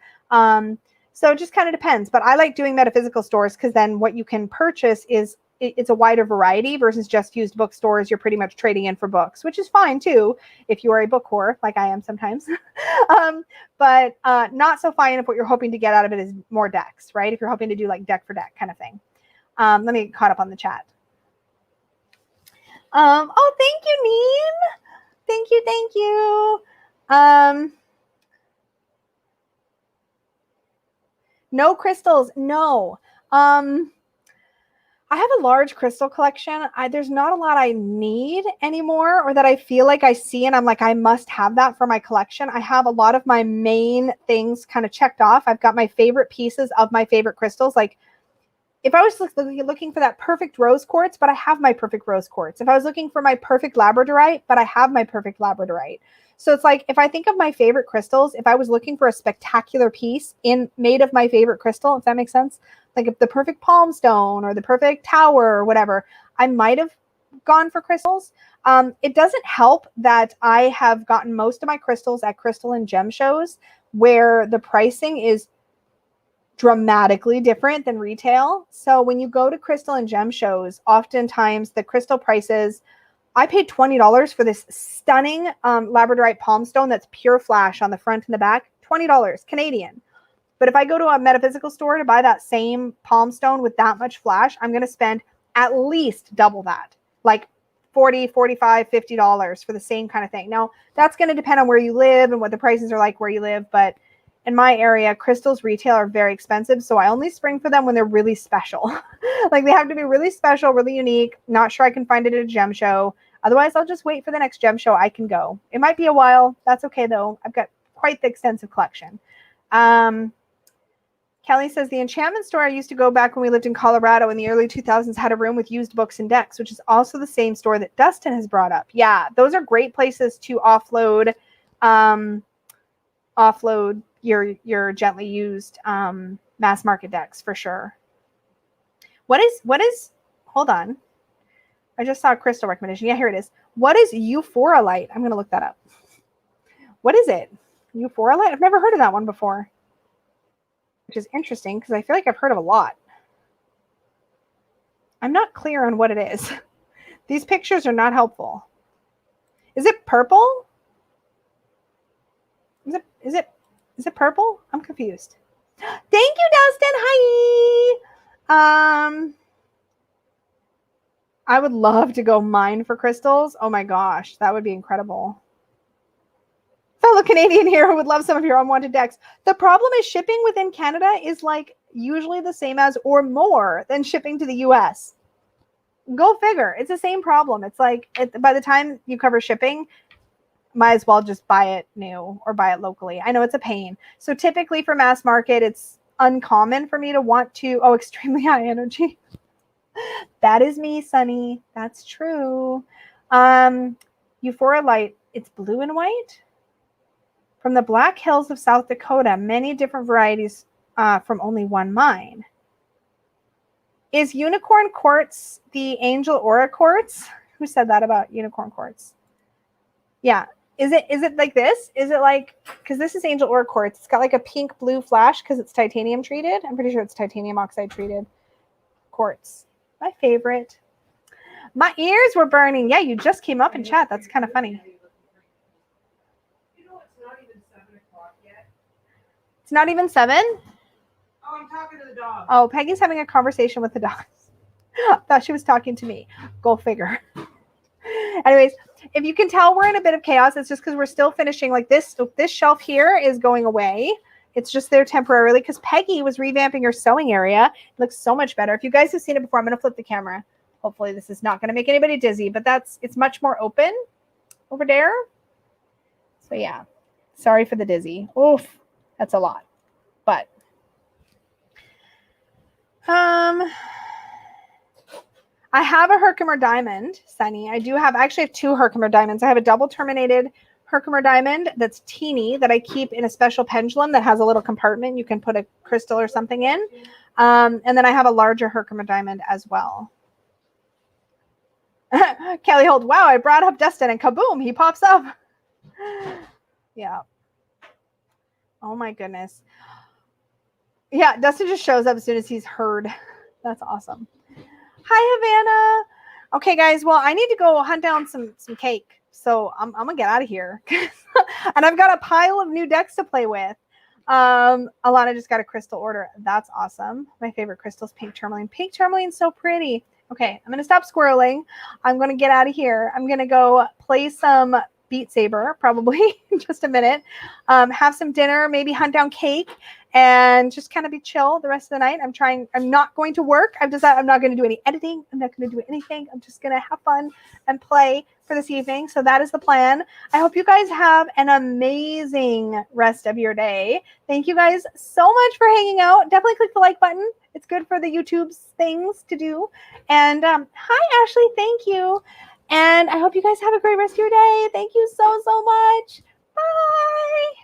So it just kind of depends. But I like doing metaphysical stores because then what you can purchase is it's a wider variety versus just used bookstores. You're pretty much trading in for books, which is fine too if you are a book whore like I am sometimes. But not so fine if what you're hoping to get out of it is more decks, right? If you're hoping to do like deck for deck kind of thing. Let me get caught up on the chat. Oh, thank you, Neen. Thank you. No crystals, no. I have a large crystal collection. There's not a lot I need anymore, or that I feel like I see and I'm like, I must have that for my collection. I have a lot of my main things kind of checked off. I've got my favorite pieces of my favorite crystals. Like if I was looking for that perfect rose quartz, but I have my perfect rose quartz. If I was looking for my perfect labradorite, but I have my perfect labradorite. So it's like, if I think of my favorite crystals, if I was looking for a spectacular piece made of my favorite crystal, if that makes sense, like if the perfect palm stone or the perfect tower or whatever, I might have gone for crystals. It doesn't help that I have gotten most of my crystals at crystal and gem shows where the pricing is dramatically different than retail. So when you go to crystal and gem shows, oftentimes the crystal prices, I paid $20 for this stunning labradorite palm stone that's pure flash on the front and the back. $20 Canadian. But if I go to a metaphysical store to buy that same palm stone with that much flash, I'm going to spend at least double that, like $40, $45, $50 for the same kind of thing. Now, that's going to depend on where you live and what the prices are like where you live. But in my area, crystals retail are very expensive. So I only spring for them when they're really special. Like they have to be really special, really unique. Not sure I can find it at a gem show. Otherwise, I'll just wait for the next gem show I can go. It might be a while. That's okay, though. I've got quite the extensive collection. Kelly says, the enchantment store I used to go back when we lived in Colorado in the early 2000s had a room with used books and decks, which is also the same store that Dustin has brought up. Yeah, those are great places to offload your gently used mass market decks for sure. What is, hold on. I just saw a crystal recommendation. Yeah, here it is. What is euphoralite? I'm going to look that up. What is it? Euphoralite? I've never heard of that one before. Which is interesting because I feel like I've heard of a lot. I'm not clear on what it is. These pictures are not helpful. Is it purple? Is it purple? I'm confused. Thank you, Dustin. Hi. I would love to go mine for crystals. Oh my gosh, that would be incredible. Fellow Canadian here who would love some of your unwanted decks. The problem is shipping within Canada is like usually the same as or more than shipping to the US. Go figure. It's the same problem. It's like by the time you cover shipping, might as well just buy it new or buy it locally. I know it's a pain. So typically for mass market, it's uncommon for me to want to, extremely high energy. That is me, Sunny. That's true. Euphoralite, it's blue and white. From the Black Hills of South Dakota, many different varieties from only one mine. Is unicorn quartz the angel aura quartz? Who said that about unicorn quartz? Yeah. Is it like this? Is it like, because this is angel aura quartz. It's got like a pink blue flash because it's titanium treated. I'm pretty sure it's titanium oxide treated quartz. My favorite. My ears were burning. Yeah, you just came up in chat. That's kind of funny. It's not even 7? Oh, I'm talking to the dog. Oh, Peggy's having a conversation with the dogs. Thought she was talking to me. Go figure. Anyways, if you can tell we're in a bit of chaos, it's just because we're still finishing like this. So this shelf here is going away. It's just there temporarily because Peggy was revamping her sewing area. It looks so much better. If you guys have seen it before, I'm going to flip the camera. Hopefully this is not going to make anybody dizzy, but it's much more open over there. So yeah, sorry for the dizzy. Oof, that's a lot. But I have a Herkimer diamond, Sunny. I actually have 2 Herkimer diamonds. I have a double terminated Herkimer diamond that's teeny that I keep in a special pendulum that has a little compartment you can put a crystal or something in. And then I have a larger Herkimer diamond as well. Kelly Holt, wow, I brought up Dustin and kaboom, he pops up. Yeah. Oh my goodness. Yeah, Dustin just shows up as soon as he's heard. That's awesome. Hi, Havana. Okay, guys. Well, I need to go hunt down some cake. So I'm gonna get out of here. And I've got a pile of new decks to play with. Alana just got a crystal order. That's awesome. My favorite crystal is pink tourmaline. Pink tourmaline's so pretty. Okay, I'm gonna stop squirreling. I'm gonna get out of here. I'm gonna go play some Beat Saber, probably in just a minute. Have some dinner, maybe hunt down cake, and just kind of be chill the rest of the night. I'm not going to work. I've decided I'm not going to do any editing. I'm not going to do anything. I'm just going to have fun and play for this evening. So that is the plan. I hope you guys have an amazing rest of your day. Thank you guys so much for hanging out. Definitely click the like button. It's good for the YouTube's things to do. And hi, Ashley. Thank you. And I hope you guys have a great rest of your day. Thank you so much. Bye.